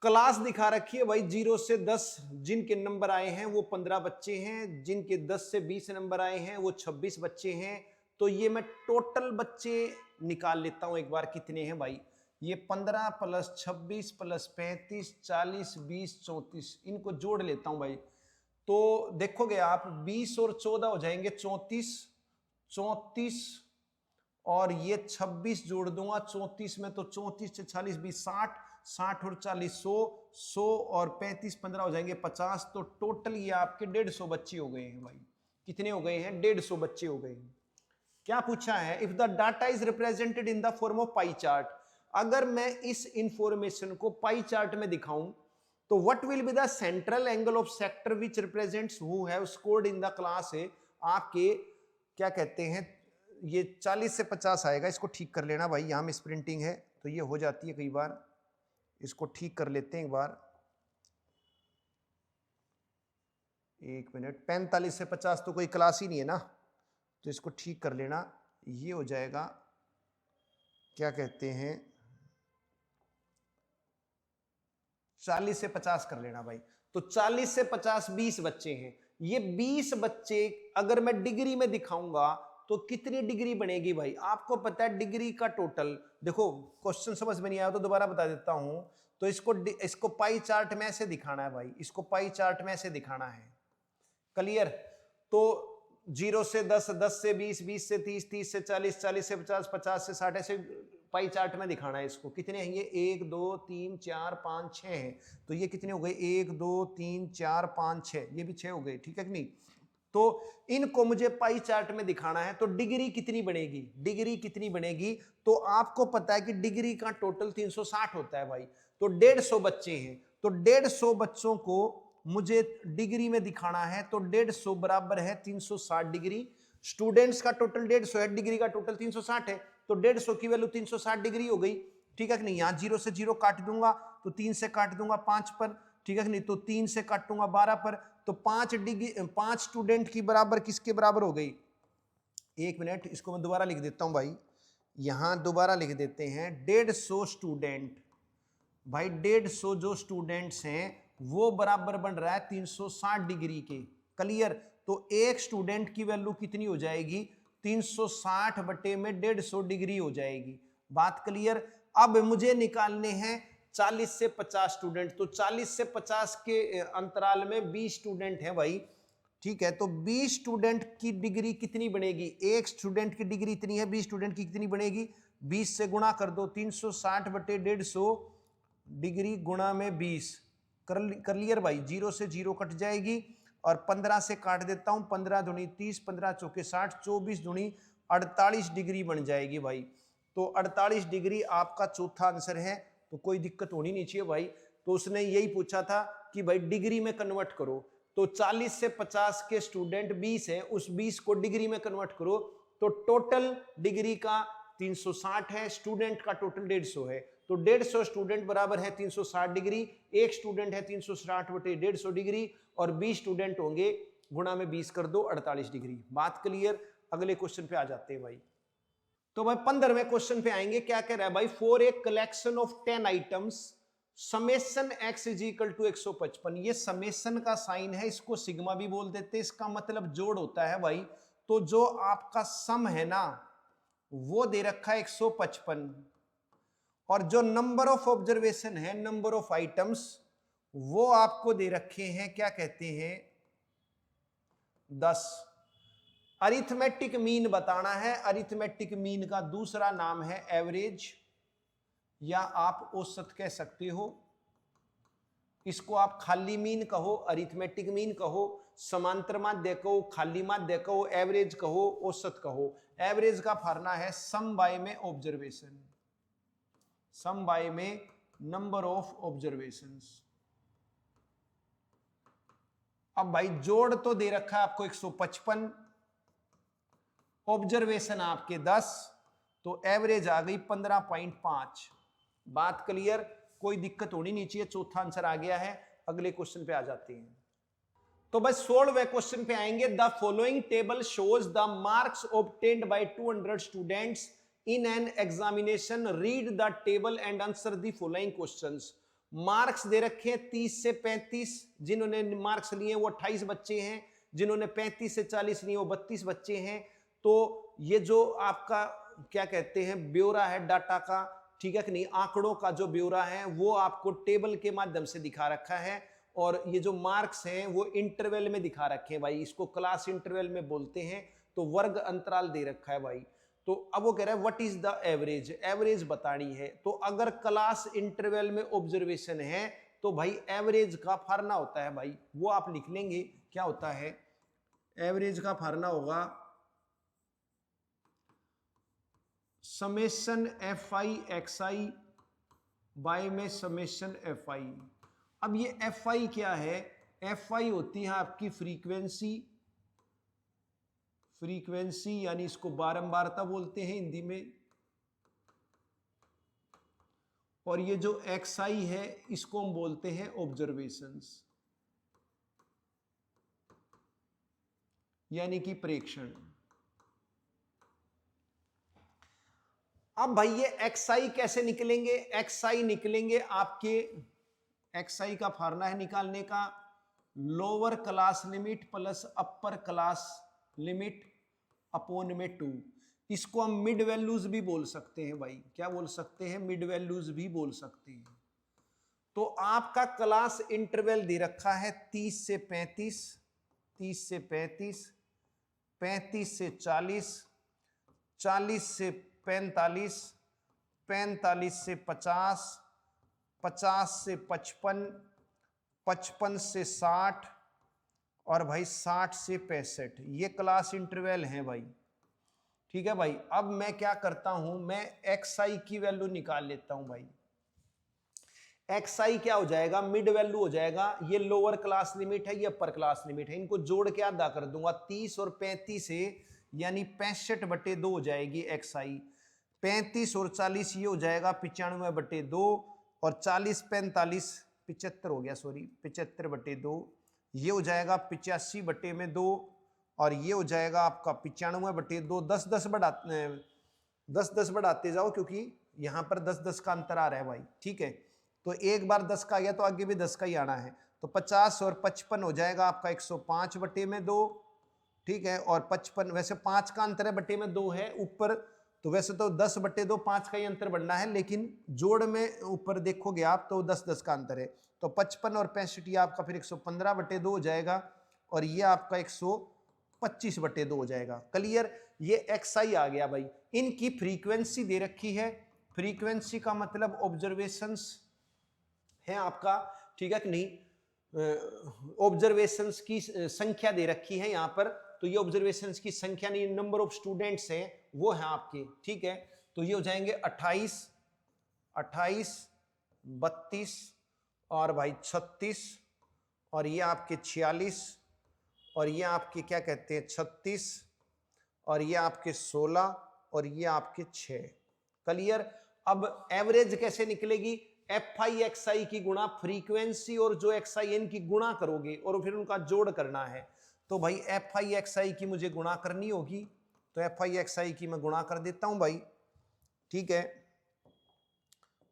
Class दिखा रखी है भाई 0 से 10, जिनके नंबर आए हैं वो 15 बच्चे हैं, जिनके 10 से 20 नंबर आए हैं वो 26 बच्चे हैं। तो ये मैं टोटल बच्चे निकाल लेता हूं एक बार, कितने हैं भाई, ये 15 प्लस 26 प्लस 35 40 20 34, इनको जोड़ लेता हूं भाई। तो देखोगे आप 20 और 14 हो जाएंगे 34 और ये 26 जोड़ दूंगा 34 में, तो 34 से 40 20 60 60 और 40 100 और 35 15 हो जाएंगे 50। तो टोटल ये आपके 150 बच्चे हो गए हैं भाई। कितने हो गए हैं, 150 बच्चे हो गए हैं। क्या पूछा है, if the data is represented in the form of pie chart. अगर मैं इस इंफॉर्मेशन को पाई चार्ट में दिखाऊं तो what will be the central angle of sector which represents who have scored in the class है। आपके क्या कहते हैं, ये 40 से 50 आएगा, इसको ठीक कर लेना भाई, यहां में स्प्रिंटिंग है तो ये हो जाती है कई बार, इसको ठीक कर लेते हैं एक बार, 1 मिनट। 45 से 50 तो कोई क्लास ही नहीं है ना, तो इसको ठीक कर लेना, ये हो जाएगा क्या कहते हैं 40 से 50 कर लेना भाई। तो 40 से 50 20 बच्चे हैं, ये 20 बच्चे अगर मैं डिग्री में दिखाऊंगा तो कितनी डिग्री बनेगी भाई। आपको पता है डिग्री का टोटल, देखो क्वेश्चन समझ में नहीं आया तो दोबारा बता देता हूं। तो इसको पाई चार्ट में ऐसे दिखाना है भाई, इसको पाई चार्ट में ऐसे दिखाना है, क्लियर। तो 0 से 10 10 से 20 20 से 30 30 से 40 40 से 50 50 से 60 ऐसे पाई चार्ट में दिखाना है इसको। कितने हैं ये, 1 2 3 4 5 6 हैं। तो ये कितने हो गए, 1 2 3 4 5 6, ये भी 6 हो गए, ठीक है कि नहीं। तो इनको मुझे पाई चार्ट में दिखाना है। तो डिग्री कितनी बनेगी, डिग्री कितनी बनेगी, तो आपको पता है कि डिग्री का टोटल 360 होता है भाई। तो 150 बच्चे हैं, तो 150 बच्चों को मुझे डिग्री में दिखाना है, तो 150 बराबर है 360 डिग्री। स्टूडेंट्स का टोटल 150 है, डिग्री का टोटल 360 है, तो 150 की वैल्यू 360 डिग्री हो गई, ठीक है कि नहीं। यहाँ 0 से 0 काट दूंगा तो 3 से काट दूंगा 5 पर, ठीक है कि नहीं, तो 3 से काटूंगा 12 पर, तो 5 डिग्री 5 स्टूडेंट की बराबर किसके बराबर हो गई। एक मिनट, इसको मैं दोबारा लिख देता हूं भाई, यहां दोबारा लिख देते हैं। 150 स्टूडेंट भाई, 150 जो स्टूडेंट्स हैं वो बराबर बन रहा है 360 डिग्री के। क्लियर। तो एक स्टूडेंट की वैल्यू कितनी हो जाएगी, 360 बटे में 150 डिग्री हो जाएगी। बात क्लियर। अब मुझे निकालने हैं 40 से 50 स्टूडेंट, तो 40 से 50 के अंतराल में 20 स्टूडेंट हैं भाई, ठीक है। तो 20 स्टूडेंट की डिग्री कितनी बनेगी, एक स्टूडेंट की डिग्री इतनी है, 20 स्टूडेंट की कितनी बनेगी, 20 से गुणा कर दो, 360 बटे 150 डिग्री गुणा में 20 कर लियर भाई। 0 से 0 कट जाएगी और 15 से काट देता हूं, 15 दूनी 30, 15 चौके 60, 24 दूनी 48 डिग्री बन जाएगी भाई। तो 48 डिग्री आपका चौथा आंसर है, तो कोई दिक्कत होनी नहीं चाहिए भाई। तो उसने यही पूछा था कि भाई डिग्री में कन्वर्ट करो, तो 40 से 50 के स्टूडेंट 20 है, उस 20 को डिग्री में कन्वर्ट करो, तो टोटल डिग्री का 360 है, स्टूडेंट का टोटल 150 है, तो 150 स्टूडेंट बराबर है 360 डिग्री, एक स्टूडेंट है 360 बटे 150 डिग्री, और 20 स्टूडेंट होंगे, गुणा में 20 कर दो 48 डिग्री। बात क्लियर। अगले क्वेश्चन पे आ जाते हैं भाई। तो भाई 15वें क्वेश्चन पे आएंगे। क्या कह रहा है भाई, for a collection of 10 items summation x is equal to 155। ये समेशन का साइन है, इसको सिग्मा भी बोल देते हैं, इसका मतलब जोड़ होता है भाई। तो जो आपका सम है ना वो दे रखा है 155, और जो नंबर ऑफ ऑब्जर्वेशन है, नंबर ऑफ आइटम्स, वो आपको दे रखे हैं, क्या कहते हैं, 10। अरिथमेटिक मीन बताना है। अरिथमेटिक मीन का दूसरा नाम है एवरेज, या आप औसत कह सकते हो। इसको आप खाली मीन कहो, अरिथमेटिक मीन कहो, समांतर माध्य कहो, खाली माध्य कहो, एवरेज कहो, औसत कहो। एवरेज का फार्मूला है सम बाय में ऑब्जर्वेशन, सम बाय में नंबर ऑफ ऑब्जर्वेशंस। अब भाई जोड़ तो दे रखा है आपको 155, ऑब्जर्वेशन आपके 10, तो एवरेज आ गई 15.5। बात क्लियर, कोई दिक्कत होनी नहीं चाहिए। चौथा आंसर आ गया है। अगले क्वेश्चन पे आ जाते हैं। तो बस 16वें क्वेश्चन पे आएंगे। The following table shows the marks obtained by 200 students in an examination, read the table and answer the following questions. Marks दे रखे हैं 30 से 35, जिन्होंने मार्क्स लिए वो 28 बच्चे हैं, जिन्होंने 35 से 40 लिए वो 32 बच्चे हैं। तो ये जो आपका क्या कहते हैं ब्यौरा है डाटा का, ठीक है कि नहीं, आंकड़ों का जो ब्यौरा है वो आपको टेबल के माध्यम से दिखा रखा है, और ये जो मार्क्स हैं वो इंटरवल में दिखा रखे हैं भाई, इसको क्लास इंटरवल में बोलते हैं। तो वर्ग अंतराल दे रखा है भाई। तो अब वो कह रहा है what is the average, average बतानी है। तो अगर क्लास इंटरवल में ऑब्जर्वेशन है तो भाई एवरेज का फार्मूला होता है भाई, वो आप लिख लेंगे। क्या होता है एवरेज का फार्मूला, होगा summation f i x i by में समेशन एफ आई। अब ये एफ आई क्या है, एफ आई होती है आपकी फ्रीक्वेंसी, फ्रीक्वेंसी यानी इसको बारंबारता बोलते हैं हिंदी में, और ये जो एक्स आई है इसको हम बोलते हैं ऑब्जर्वेशंस, यानी कि प्रेक्षण। अब भाई ये एक्स आई कैसे निकलेंगे, एक्स आई निकलेंगे आपके, एक्स आई का फार्मूला है निकालने का lower class limit plus upper class limit upon में 2। इसको हम मिड वैल्यूज भी बोल सकते हैं भाई, क्या बोल सकते हैं, मिड वैल्यूज भी बोल सकते हैं। तो आपका क्लास इंटरवल दे रखा है 30 से 35, 30 से 35, 35 से 40, 40 से 45, 45 से 50, 50 से 55, 55 से 60, और भाई 60 से 65। ये क्लास इंटरवल है भाई, ठीक है भाई। अब मैं क्या करता हूं, मैं एक्स आई की वैल्यू निकाल लेता हूं भाई। XI क्या हो जाएगा, मिड वैल्यू हो जाएगा, ये लोअर क्लास लिमिट है, ये अपर क्लास लिमिट है, इनको जोड़ के आधा कर दूंगा 30 और 35 से, यानी 65/2 हो जाएगी XI। 35 और 40 ये हो जाएगा 95/2, और 40 45 75 हो गया, सॉरी 75/2, ये हो जाएगा 85/2, और ये हो जाएगा आपका 95/2। 10 बढ़ाते जाओ, क्योंकि यहां पर 10 का अंतर आ रहा है भाई, ठीक है। तो एक बार 10 का आ गया तो आगे भी 10 का ही आना है, तो 50 और 55 हो जाएगा आपका 105/2, ठीक है। और 55, वैसे 5 का अंतर है, बटे में 2 है ऊपर, तो वैसे तो 10/2 5 का ही अंतर बढ़ना है, लेकिन जोड़ में ऊपर देखोगे आप तो 10 का अंतर है, तो 55 और 65 ये आपका फिर 115/2 हो जाएगा, और ये आपका 125/2 हो जाएगा। क्लियर, ये XI आ गया भाई। इनकी फ्रीक्वेंसी दे रखी है, फ्रीक्वेंसी का मतलब ऑब्जर्वेशंस है आपका, ठीक है कि नहीं, ऑब्जर्वेशंस की संख्या दे रखी है यहाँ पर, तो ये ऑब्जर्वेशंस की संख्या नहीं, नंबर ऑफ स्टूडेंट्स हैं वो है आपके, ठीक है। तो ये हो जाएंगे 28, 32 और भाई 36, और ये आपके 46, और ये आपके क्या कहते हैं 36, और ये आपके 16, और ये आपके 6। क्लियर। अब एवरेज कैसे निकलेगी, FI/XI की गुणा फ्रीक्वेंसी और जो XIN की गुणा करोगे और फिर उनका जोड़ करना है। तो भाई FI/XI की मुझे गुणा करनी होगी, तो FI/XI की मैं गुणा कर देता हूं भाई, ठीक है।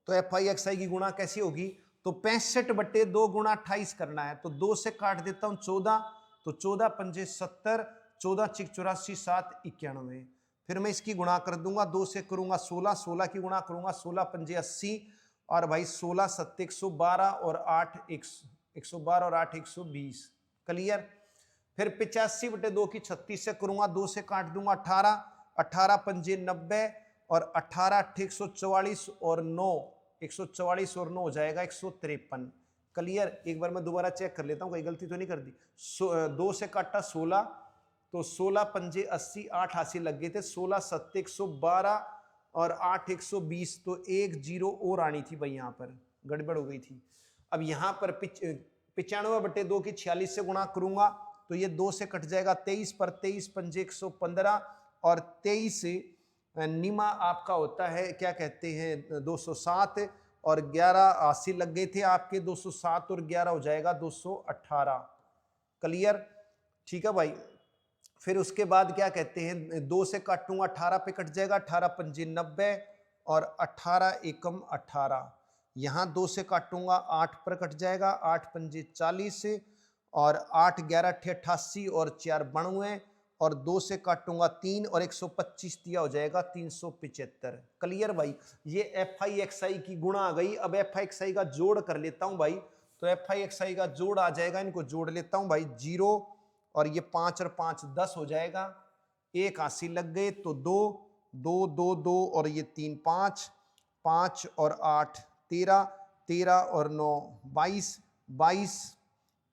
तो FI/XI की गुणा कैसी होगी, तो 65/2 गुणा 28 करना है, तो 2 से काट देता हूं 14, तो 14 पंजे 70, 14 चिक 84, 7 91। फिर मैं इसकी गुणा कर दूंगा, 2 से करूंगा 16, 16 की गुणा करूंगा, 16 पंजे 80, और भाई 16 7 112, और 8 112, और 8 120। क्लियर। फिर 85/2 की 36 से करूंगा, 2 से काट दूंगा 18, 18 पंजे 90, और 18 8 144, और 9 144, और 9 हो जाएगा 153। क्लियर। एक बार मैं दोबारा चेक कर लेता हूं, कोई गलती तो नहीं कर दी। 2 से काटा 16, तो 16 पंजे 80, 8 हासिल लग गए थे, 16 7 112, और 8 120, तो 1 0 और आनी थी भाई, यहाँ पर गड़बड़ हो गई थी। अब यहाँ पर 95/2 की 46 से गुणा करूंगा, तो ये 2 से कट जाएगा 23, पर 23 पंजे 115, और 23 निमा आपका होता है क्या कहते हैं 207, और 11 80 लग गए थे आपके, 207 और 11 हो जाएगा 218। क्लियर, ठीक है भाई। फिर उसके बाद क्या कहते हैं, 2 से काटूंगा 18 पे कट जाएगा, 18 पंजे 90, और 18 एकम 18। यहाँ 2 से काटूंगा 8 पर कट जाएगा, 8 पंजे 40, और 8 11 88, और 4 92, और 2 से काटूंगा 3, और 125 दिया हो जाएगा 375। क्लियर भाई। ये FI/XI की गुणा आ गई। अब FI/XI का जोड़ कर लेता हूं भाई, तो FI/XI का जोड़ आ जाएगा, इनको जोड़ लेता हूं भाई, 0, और ये 5 और 5 10 हो जाएगा, 1 80 लग गए, तो 2 2 2 2, और ये 3 5 5, और 8 13, 13 और 9 22, 22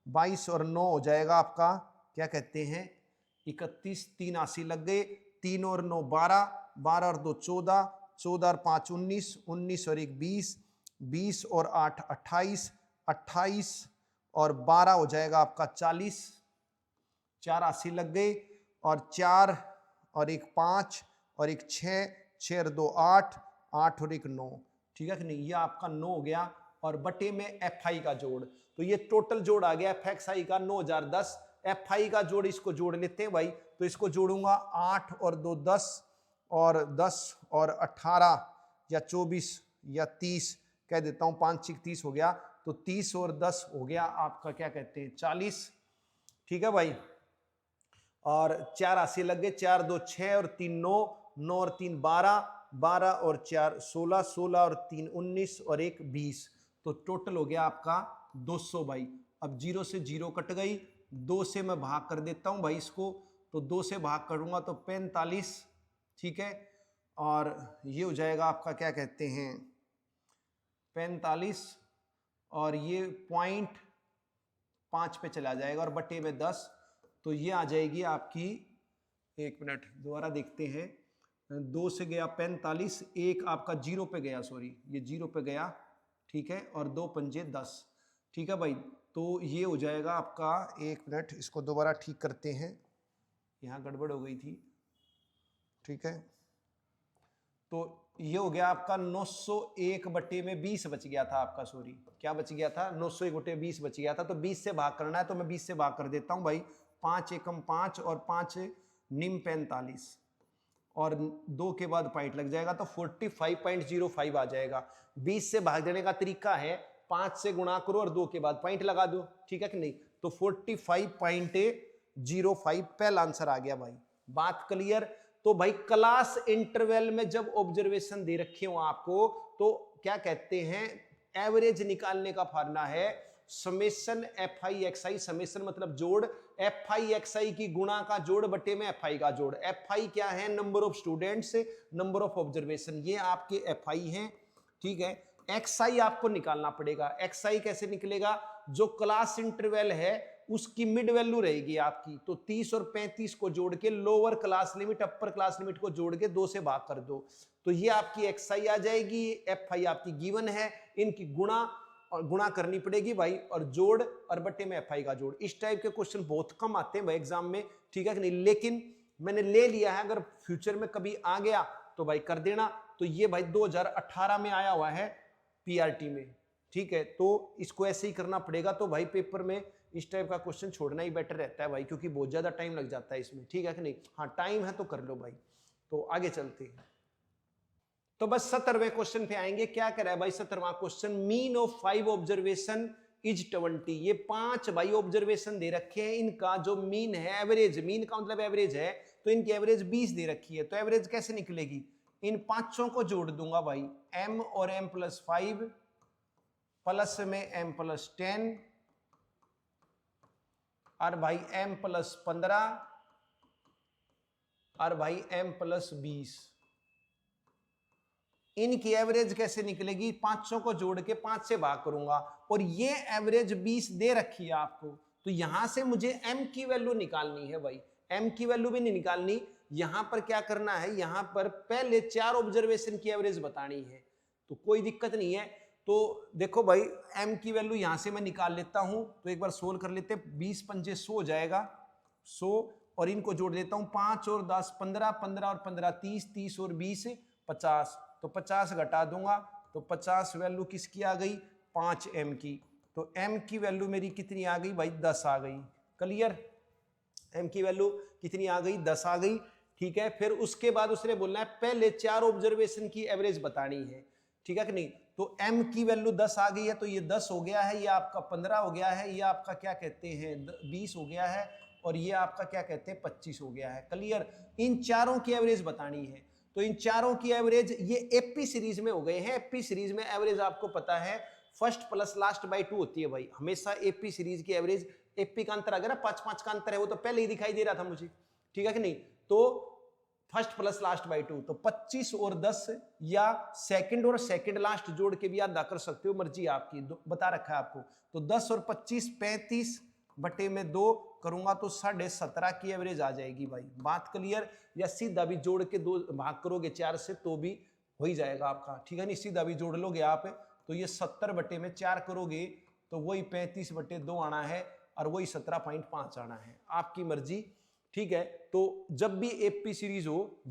22, और 9 हो जाएगा आपका क्या कहते हैं 31, 3 80 लग गए, 3 और 9 12, 12 और 2 14, 14 और 5 19, 19 और 1 20, 20 और 8 28, 28 और 12 हो जाएगा आपका 40, 4 80 लग गए, और 4 और 1 5, और 1 6, 6 और 2 8, 8 और 1 9, ठीक है कि नहीं, ये आपका 9 हो गया, और बटे में FI का जोड़, तो ये टोटल जोड़ आ गया FXI का 9010। FI का जोड़ इसको जोड़ लेते हैं भाई, तो इसको जोड़ूंगा 8 और 2 10, और 10 और 18 या 24 या 30 कह देता हूं, 5 6 30 हो गया, तो 30 और 10 हो गया आपका क्या कहते हैं 40, ठीक है भाई। और 4 80 लग गए, 4 2 6, और 3 9, 9 और 3 12, 12 और 4 16, 16 और 3 19, और 1 20, तो टोटल हो गया आपका 200 भाई। अब 0 से 0 कट गई, 2 से मैं भाग कर देता हूं भाई इसको, तो 2 से भाग करूंगा तो 45, ठीक है। और ये हो जाएगा आपका क्या कहते हैं 45, और ये 0.5 पे चला जाएगा, और बटे में 10, तो ये आ जाएगी आपकी, एक मिनट दोबारा देखते हैं, 2 से गया 45, एक आपका 0 पे गया, सॉरी ये 0 पे गया, ठीक है, और 2 पंजे 10, ठीक है भाई। तो ये हो जाएगा आपका, 1 मिनट इसको दोबारा ठीक करते हैं, यहाँ गड़बड़ हो गई थी, ठीक है। तो ये हो गया आपका 901 बटे में 20 बच गया था आपका, सॉरी क्या बच गया था, 901 बटे 20 बच गया था। तो 20 से भाग करना है, तो मैं 20 से भाग कर देता हूं भाई। 5 एकम 5 और 5 निम 45 और 2 के बाद पॉइंट लग जाएगा, तो 45.05 आ जाएगा। 20 से भाग देने का तरीका है 5 से गुणा करो और 2 के बाद पॉइंट लगा दो, ठीक है कि नहीं। तो 45.05 पहला आंसर आ गया भाई। बात क्लियर। तो भाई क्लास इंटरवल में जब ऑब्जर्वेशन दे रखे हो आपको, तो क्या कहते हैं, एवरेज निकालने का फार्मूला है समेशन FI XI, समेशन मतलब जोड़, FI XI की गुणा का जोड़ बटे में FI का जोड़। FI क्या है, number of students, number of observation, ये आपके FI हैं, ठीक है। XI आपको निकालना पड़ेगा। XI कैसे निकलेगा, जो क्लास इंटरवल है उसकी मिड वैल्यू रहेगी आपकी, तो 30 और 35 को जोड़ के lower class limit upper class limit को जोड़ के 2 से भाग कर दो, तो ये आपकी XI आ जाएगी। FI आपकी गिवन है, इनकी गुणा करनी पड़ेगी भाई, और जोड़ और बट्टे में FI का जोड़। इस टाइप के क्वेश्चन बहुत कम आते हैं भाई एग्जाम में, ठीक है कि नहीं, लेकिन मैंने ले लिया है, अगर फ्यूचर में कभी आ गया तो भाई कर देना। तो ये भाई 2018 में आया हुआ है PRT में, ठीक है, तो इसको ऐसे ही करना पड़ेगा। तो भाई पेपर में इस टाइप का क्वेश्चन छोड़ना ही बेटर रहता है भाई, क्योंकि बहुत ज्यादा टाइम लग जाता है इसमें, ठीक है कि नहीं। हाँ टाइम है तो कर लो भाई। तो आगे चलते हैं, तो बस 17वें क्वेश्चन पे आएंगे। क्या कह रहा है भाई 17वां question, mean of 5 observation is 20। ये 5 भाई ऑब्जर्वेशन दे रखे हैं, इनका जो मीन है, एवरेज, मीन का मतलब एवरेज है, तो इनकी एवरेज 20 दे रखी है। तो एवरेज कैसे निकलेगी, इन पांचों को जोड़ दूंगा भाई, m और m+5 प्लस में m+10 और भाई m+15 और भाई m+20। इनकी एवरेज कैसे निकलेगी, 500 को जोड़ के 5 से भाग करूंगा, और ये एवरेज 20 दे रखी है आपको। तो यहां से मुझे m की वैल्यू निकालनी है भाई। m की वैल्यू भी नहीं निकालनी, यहां पर क्या करना है, यहां पर पहले 4 ऑब्जर्वेशन की एवरेज बतानी है, तो कोई दिक्कत नहीं है। तो देखो भाई m की वैल्यू यहां से मैं निकाल लेता हूं, तो एक बार सोल्व कर लेते हैं। 20 पंजे 100 हो जाएगा, 100, और इनको जोड़ देता हूं, 5 और 10 15, 15 और 15 30, 30 और 20 50, तो 50 घटा दूंगा, तो 50 वैल्यू किसकी आ गई, 5m की। तो m की वैल्यू मेरी कितनी आ गई भाई, 10 आ गई। क्लियर, m की वैल्यू कितनी आ गई, 10 आ गई, ठीक है। फिर उसके बाद उसने बोलना है पहले 4 ऑब्जर्वेशन की एवरेज बतानी है, ठीक है कि नहीं। तो m की वैल्यू 10 आ गई है, तो ये 10 हो गया है, ये आपका 15 हो गया है, ये आपका क्या कहते हैं 20 हो गया है, और ये आपका क्या कहते हैं 25 हो गया है। क्लियर, इन चारों की एवरेज बतानी है। तो इन चारों की एवरेज ये एपी सीरीज में हो गए हैं। एपी सीरीज में एवरेज आपको पता है फर्स्ट प्लस लास्ट बाय 2 होती है भाई, हमेशा एपी सीरीज की एवरेज, एपी का अंतर अगर ना 5-5 का अंतर है, वो तो पहले ही दिखाई दे रहा था मुझे, ठीक है कि नहीं। तो फर्स्ट प्लस लास्ट बाय 2, तो 25 और 10, या सेकंड और सेकंड लास्ट जोड़ के भी अदा कर सकते हो, मर्जी आपकी, बता रखा है आपको। तो 10 और 25 35 बटे में 2 करूंगा, तो 17.5 की एवरेज आ जाएगी भाई। बात क्लियर, या सीधा भी जोड़ के 2 भाग करोगे 4 से तो भी हो ही जाएगा आपका, ठीक है नहीं। सीधा भी जोड़ लोगे आप, तो ये 70 बटे में 4 करोगे तो वही 35 बटे 2 आना है, और वही 17.5 आना है, आपकी मर्जी, ठीक है। तो जब भी एपी सीरीज हो,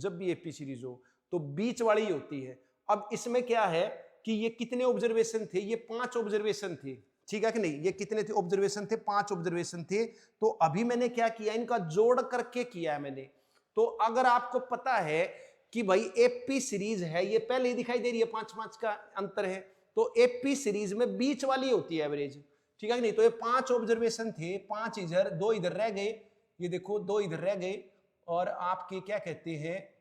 तो बीच वाली ही होती है। अब इसमें क्या है कि ये कितने ऑब्जर्वेशन थे, ये 5 ऑब्जर्वेशन थे, ठीक है कि नहीं। ये कितने थे ऑब्जर्वेशन थे, 5 ऑब्जर्वेशन थे। तो अभी मैंने क्या किया, इनका जोड़ करके किया है मैंने। तो अगर आपको पता है कि भाई एपी सीरीज है, ये पहले ही दिखाई दे रही है 5-5 का अंतर है, तो एपी सीरीज में बीच वाली होती है एवरेज, ठीक है कि नहीं। तो ये 5 ऑब्जर्वेशन थे, 5 इधर 2 इधर रह गए, ये देखो 2 इधर रह गए, और आपके क्या कहते हैं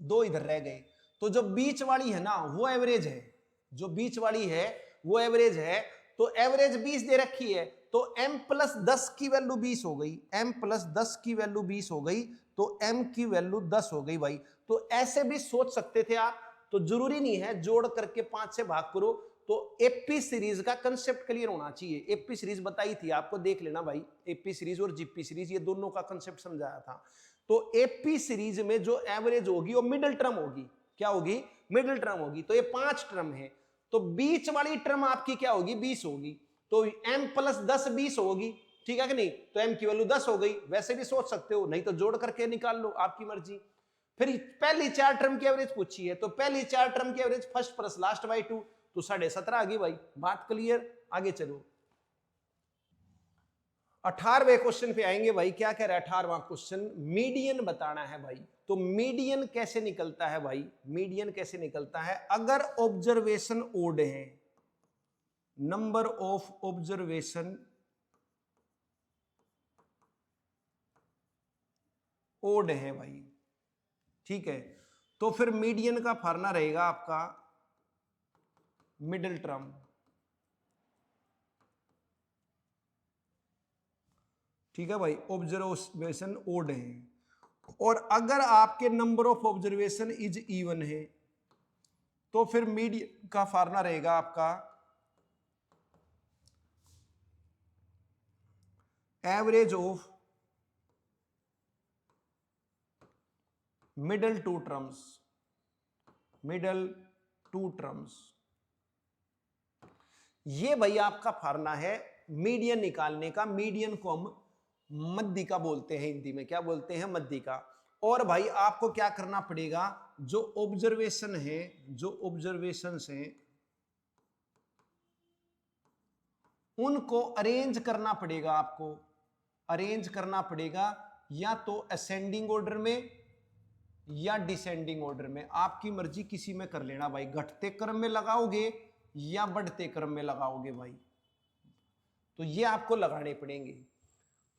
2 इधर रह गए। तो जो बीच वाली है ना वो एवरेज है, जो बीच वाली है वो एवरेज है। तो एवरेज 20 दे रखी है, तो m+10 की वैल्यू 20 हो गई, m+10 की वैल्यू 20 हो गई, तो m की वैल्यू 10 हो गई भाई। तो ऐसे भी सोच सकते थे आप, तो जरूरी नहीं है जोड़ करके 5 से भाग करो। तो एपी सीरीज का कंसेप्ट क्लियर होना चाहिए। एपी सीरीज बताई थी आपको, देख लेना भाई, एपी सीरीज और जीपी सीरीज, ये दोनों का कंसेप्ट समझाया था। तो एपी सीरीज में जो एवरेज होगी वो मिडिल टर्म होगी, क्या होगी, मिडिल टर्म होगी। तो ये 5 टर्म है, तो बीच वाली टर्म आपकी क्या होगी 20 होगी, तो m प्लस 10 20 होगी, ठीक है कि नहीं, तो m की वैल्यू 10 हो गई। वैसे भी सोच सकते हो, नहीं तो जोड़ करके निकाल लो, आपकी मर्जी। फिर पहली 4 टर्म की एवरेज पूछी है, तो पहली 4 टर्म की average first plus last by 2, तो 17.5 आ गई भाई। बात क्लियर, आगे चलो। 18वें क्वेश्चन पे आएंगे भाई। क्या कह रहा है 18वां क्वेश्चन, मीडियन बताना है भाई। तो मीडियन कैसे निकलता है भाई, मीडियन कैसे निकलता है, अगर ऑब्जर्वेशन ओड है, नंबर ऑफ ऑब्जर्वेशन ओड है भाई, ठीक है, तो फिर मीडियन का फार्मूला रहेगा आपका मिडिल टर्म, ठीक है भाई, ऑब्जर्वेशन ओड है। और अगर आपके number of observation is even है, तो फिर मीडियन का फार्मूला रहेगा आपका average of middle two terms, middle two terms. ये भाई आपका फार्मूला है मीडियन निकालने का। मीडियन को हम मध्यिका बोलते हैं, हिंदी में क्या बोलते हैं, मध्यिका। और भाई आपको क्या करना पड़ेगा, जो ऑब्जर्वेशन है, जो ऑब्जर्वेशंस हैं, उनको अरेंज करना पड़ेगा, आपको अरेंज करना पड़ेगा, या तो असेंडिंग ऑर्डर में या डिसेंडिंग ऑर्डर में, आपकी मर्जी, किसी में कर लेना भाई। घटते क्रम में लगाओगे या बढ़ते क्रम में लगाओगे भाई, तो ये आपको लगाने पड़ेंगे।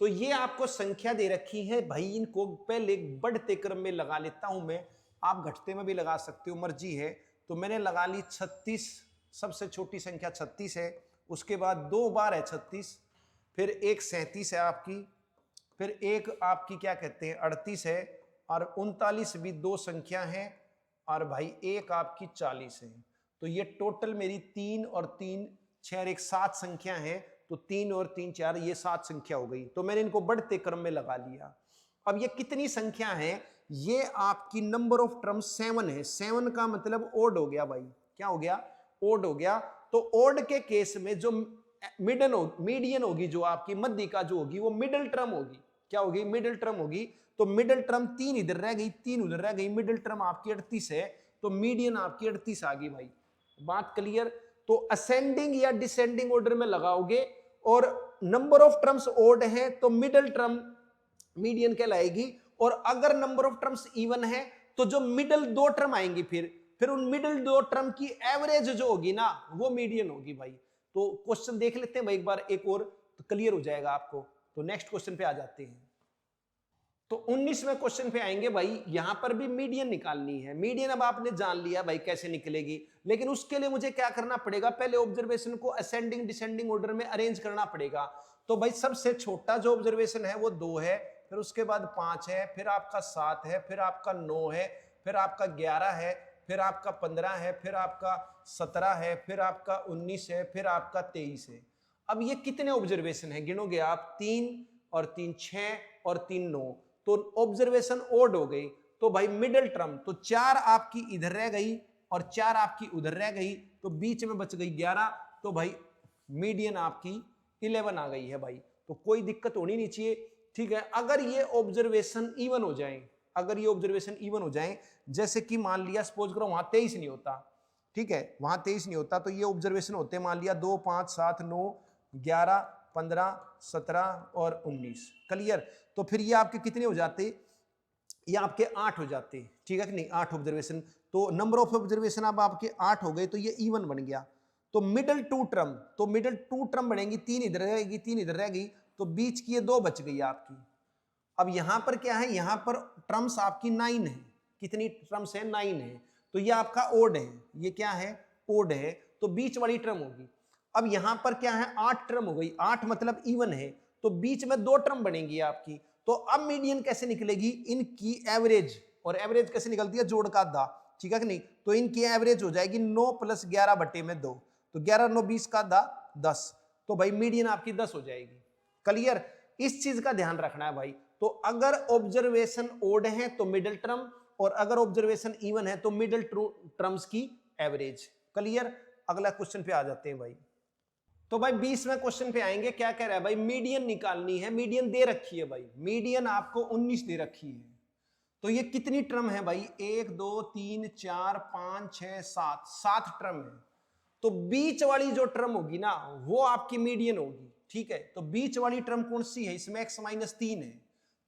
तो ये आपको संख्या दे रखी है भाई, इनको पहले बढ़ते क्रम में लगा लेता हूं मैं, आप घटते में भी लगा सकते हो, मर्जी है। तो मैंने लगा ली 36, सबसे छोटी संख्या 36 है, उसके बाद 2 बार है 36, फिर एक 37 है आपकी, फिर एक आपकी क्या कहते हैं 38 है, और 39 भी 2 संख्या है, और भाई एक आपकी 40 है। तो ये टोटल मेरी 3 और 3 6 और 1 7 संख्या है, तो 3 और 3 4, ये 7 संख्या हो गई। तो मैंने इनको बढ़ते क्रम में लगा लिया। अब ये कितनी संख्या है, ये आपकी नंबर ऑफ टर्म 7 है। 7 का मतलब ओड हो गया भाई, क्या हो गया, ओड हो गया। तो ओड के केस में जो मीडियन होगी, जो आपकी मध्यिका जो होगी, वो मिडिल टर्म होगी। क्या होगी, मिडिल टर्म होगी। तो मिडिल टर्म 3 इधर रह गई, 3 उधर रह गई, मिडिल टर्म आपकी 38 है, तो मीडियन आपकी 38 आ गई भाई। बात क्लियर। तो असेंडिंग या डिसेंडिंग ऑर्डर में लगाओगे, और नंबर ऑफ टर्म्स ओड है तो मिडिल टर्म मीडियन कहलाएगी। और अगर नंबर ऑफ टर्म्स इवन है, तो जो मिडिल 2 टर्म आएंगी, फिर उन मिडिल 2 टर्म की एवरेज जो होगी ना, वो मीडियन होगी भाई। तो क्वेश्चन देख लेते हैं भाई एक बार, एक और, तो क्लियर हो जाएगा आपको। तो नेक्स्ट क्वेश्चन पे आ जाते हैं। तो 19वें क्वेश्चन पे आएंगे भाई। यहां पर भी मीडियन निकालनी है। मीडियन अब आपने जान लिया भाई कैसे निकलेगी, लेकिन उसके लिए मुझे क्या करना पड़ेगा, पहले ऑब्जर्वेशन को असेंडिंग डिसेंडिंग ऑर्डर में अरेंज करना पड़ेगा। तो भाई सबसे छोटा जो ऑब्जर्वेशन है वो 2 है, फिर उसके बाद 5 है, फिर आपका 7 है, फिर आपका 9 है, फिर आपका 11 है, फिर आपका 15 है, फिर आपका 17 है, फिर आपका 19 है, फिर आपका 23 है। अब ये कितने ऑब्जर्वेशन है गिनोगे आप, 3 और 3 6 और 3 9, तो ऑब्जर्वेशन ओड हो गई। तो भाई मिडिल टर्म, तो 4 आपकी इधर रह गई और 4 आपकी उधर रह गई, तो बीच में बच गई 11। तो भाई मीडियन आपकी 11 आ गई है भाई। तो कोई दिक्कत होनी नहीं चाहिए, ठीक है। अगर ये ऑब्जर्वेशन इवन हो जाए, अगर ये ऑब्जर्वेशन इवन हो जाए, जैसे कि मान लिया सपोज करो वहां 23 नहीं होता, ठीक है, वहां 23 नहीं होता, तो ये ऑब्जर्वेशन होते मान लिया 2 5 7 9 11 15 17 और 19, क्लियर। तो फिर ये आपके कितने हो जाते, ये आपके 8 हो जाते, ठीक है कि नहीं, 8 ऑब्जर्वेशन। तो नंबर ऑफ ऑब्जर्वेशन अब आपके 8 हो गए, तो ये इवन बन गया। तो मिडिल 2 टर्म, तो मिडिल 2 टर्म बनेंगी, 3 इधर रहेगी 3 इधर रह गई, तो बीच की ये 2 बच गई आपकी। अब यहां पर क्या है, यहां पर टर्म्स आपकी 9 है। कितनी टर्म्स है, 9 है। तो ये आपका ओड है, ये क्या है, ओड है, तो बीच वाली टर्म होगी। अब यहां पर क्या है, 8 टर्म हो गई, 8 मतलब इवन है, तो बीच में 2 टर्म बनेंगी आपकी। तो अब मीडियन कैसे निकलेगी, इनकी एवरेज, और एवरेज कैसे निकलती है, जोड़ का आधा, ठीक है कि नहीं। तो इनकी एवरेज हो जाएगी 9 + 11 बटे में 2, तो 11 9 20 का आधा 10, तो भाई मीडियन आपकी 10 हो जाएगी, क्लियर। इस चीज का ध्यान रखना है भाई। तो अगर ऑब्जर्वेशन ओड है तो मिडिल टर्म, और अगर ऑब्जर्वेशन इवन है तो मिडिल टर्म्स की एवरेज, क्लियर। अगला क्वेश्चन पे आ जाते हैं भाई। तो भाई 20वें क्वेश्चन पे आएंगे। क्या कह रहा है भाई, मीडियन निकालनी है। मीडियन दे रखी है भाई, मीडियन आपको 19 दे रखी है। तो ये कितनी टर्म है भाई, 1 2 3 4 5 6 7, 7 टर्म है। तो बीच वाली जो टर्म होगी ना वो आपकी मीडियन होगी, ठीक है। तो बीच वाली टर्म कौन सी है, इसमें x माइनस 3 है।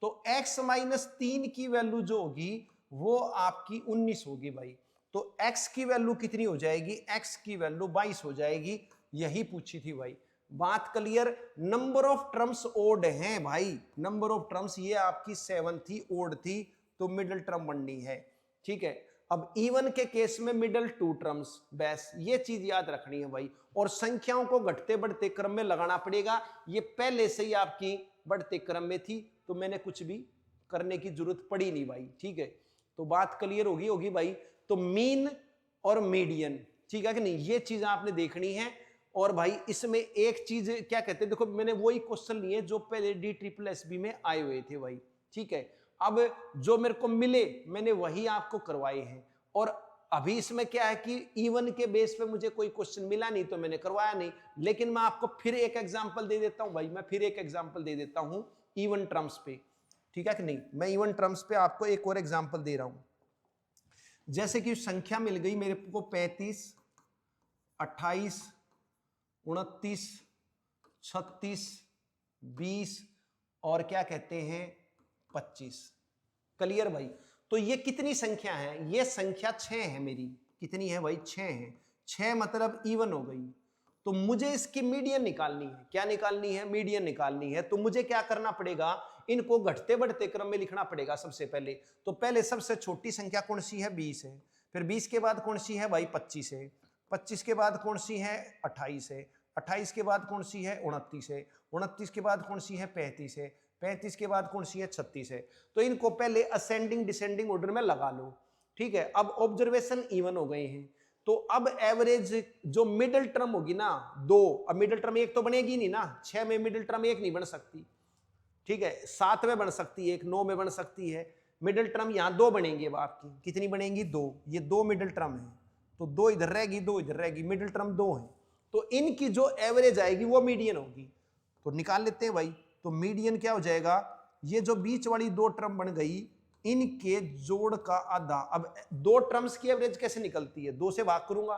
तो x माइनस 3 की वैल्यू जो होगी वो आपकी 19 होगी भाई। तो x की वैल्यू कितनी हो जाएगी, x की वैल्यू 22 हो जाएगी। यही पूछी थी भाई, बात clear. Number of terms odd हैं भाई, नंबर ऑफ टर्म्स ये आपकी 7 थी, ओड थी, तो मिडिल टर्म बननी है, ठीक है। अब इवन के केस में मिडिल 2 टर्म्स, बस ये चीज याद रखनी है भाई। और संख्याओं को घटते बढ़ते क्रम में लगाना पड़ेगा, ये पहले से ही आपकी बढ़ते क्रम में थी, तो मैंने कुछ भी करने की जरूरत पड़ी नहीं भाई, ठीक है। तो बात क्लियर होगी भाई। तो मीन और मीडियन, ठीक है कि नहीं, ये चीज आपने देखनी है। और भाई इसमें एक चीज क्या कहते हैं, देखो मैंने वही क्वेश्चन लिए जो पहले DSSB में आए हुए थे भाई, ठीक है। अब जो मेरे को मिले मैंने वही आपको करवाए हैं। और अभी इसमें क्या है कि इवन के बेस पे मुझे कोई क्वेश्चन मिला नहीं तो मैंने करवाया नहीं। लेकिन मैं आपको फिर एक एग्जांपल दे देता हूं भाई, मैं फिर एक एग्जांपल दे देता हूं इवन टर्म्स पे, ठीक है कि नहीं। मैं इवन टर्म्स पे आपको एक और एग्जांपल दे रहा हूं। जैसे कि संख्या मिल गई मेरे को 35, 28, 29, 36, 20 और क्या कहते हैं 25। क्लियर भाई। तो ये कितनी संख्या है, ये संख्या 6 है मेरी। कितनी है भाई, 6 है। 6 मतलब इवन हो गई। तो मुझे इसकी मीडियन निकालनी है। क्या निकालनी है, मीडियन निकालनी है। तो मुझे क्या करना पड़ेगा, इनको घटते बढ़ते क्रम में लिखना पड़ेगा सबसे पहले। तो पहले सबसे छोटी संख्या कौन सी है, 20 है। फिर 20 के बाद कौन सी है भाई, 25 है। 25 के बाद कौन सी है, 28 है। 28 के बाद कौन सी है, 29 है। 29 के बाद कौन सी है, 35 है। 35 के बाद कौन सी है, 36 है। तो इनको पहले असेंडिंग डिसेंडिंग ऑर्डर में लगा लो, ठीक है। अब ऑब्जर्वेशन इवन हो गए हैं। तो अब एवरेज जो मिडिल टर्म होगी ना 2, अब मिडिल टर्म एक तो बनेगी नहीं ना, 6 में मिडिल टर्म एक नहीं बन सकती, ठीक है। 7 में बन सकती है एक, 9 में बन सकती है। मिडिल टर्म यहां 2 बनेंगी। अब आपकी कितनी बनेंगी, 2। ये 2 मिडिल टर्म है, तो 2 इधर रहेगी, 2 इधर रहेगी, मिडिल टर्म 2 है। तो इनकी जो एवरेज आएगी वो मीडियन होगी। तो निकाल लेते हैं भाई। तो मीडियन क्या हो जाएगा, ये जो बीच वाली 2 टर्म बन गई इनके जोड़ का आधा। अब 2 टर्म्स की एवरेज कैसे निकलती है, 2 से भाग करूंगा।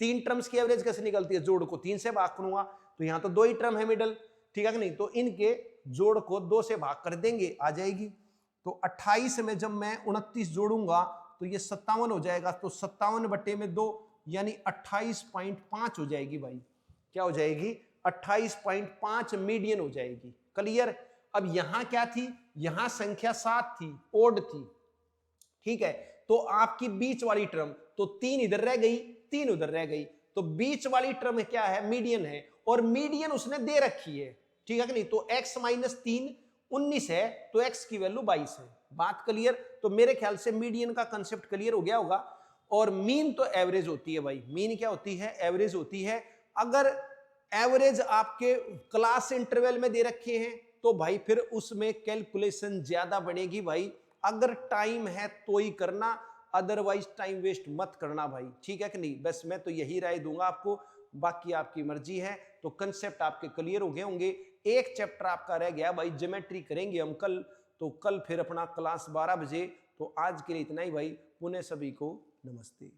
3 टर्म्स की एवरेज कैसे निकलती है, जोड़ को 3 से भाग करूंगा। तो यहां तो 2 ही टर्म है मिडल, ठीक है कि नहीं। तो इनके जोड़ को 2 से भाग कर देंगे, आ जाएगी। तो 28 में जब मैं 29 जोड़ूंगा तो ये 57 हो जाएगा। तो 57 बटे में 2 यानी 28.5 हो जाएगी भाई। क्या हो जाएगी, 28.5 मीडियन हो जाएगी। क्लियर। अब यहां क्या थी, यहां संख्या 7 थी, ओड थी, ठीक है। तो आपकी बीच वाली टर्म, तो 3 इधर रह गई, 3 उधर रह गई। तो बीच वाली टर्म क्या है, मीडियन है। और मीडियन उसने दे रखी है, ठीक है कि नहीं। तो x माइनस 3 19 है, तो x की वैल्यू 22 है। बात क्लियर। तो मेरे ख्याल से मीडियन का कंसेप्ट क्लियर हो गया होगा। और मीन तो एवरेज होती है भाई। मीन क्या होती है, एवरेज होती है। अगर एवरेज आपके क्लास इंटरवल में दे रखे हैं तो भाई फिर उसमें कैलकुलेशन ज्यादा बनेगी भाई। अगर टाइम है तो ही करना, अदरवाइज टाइम वेस्ट मत करना भाई, ठीक है कि नहीं। बस मैं तो यही राय दूंगा आपको, बाकी आपकी मर्जी है। तो कंसेप्ट आपके क्लियर हो गए होंगे। एक चैप्टर आपका रह गया भाई, ज्योमेट्री करेंगे हम कल। तो कल फिर अपना क्लास 12 बजे। तो आज के लिए इतना ही भाई, पुनः सभी को नमस्ते।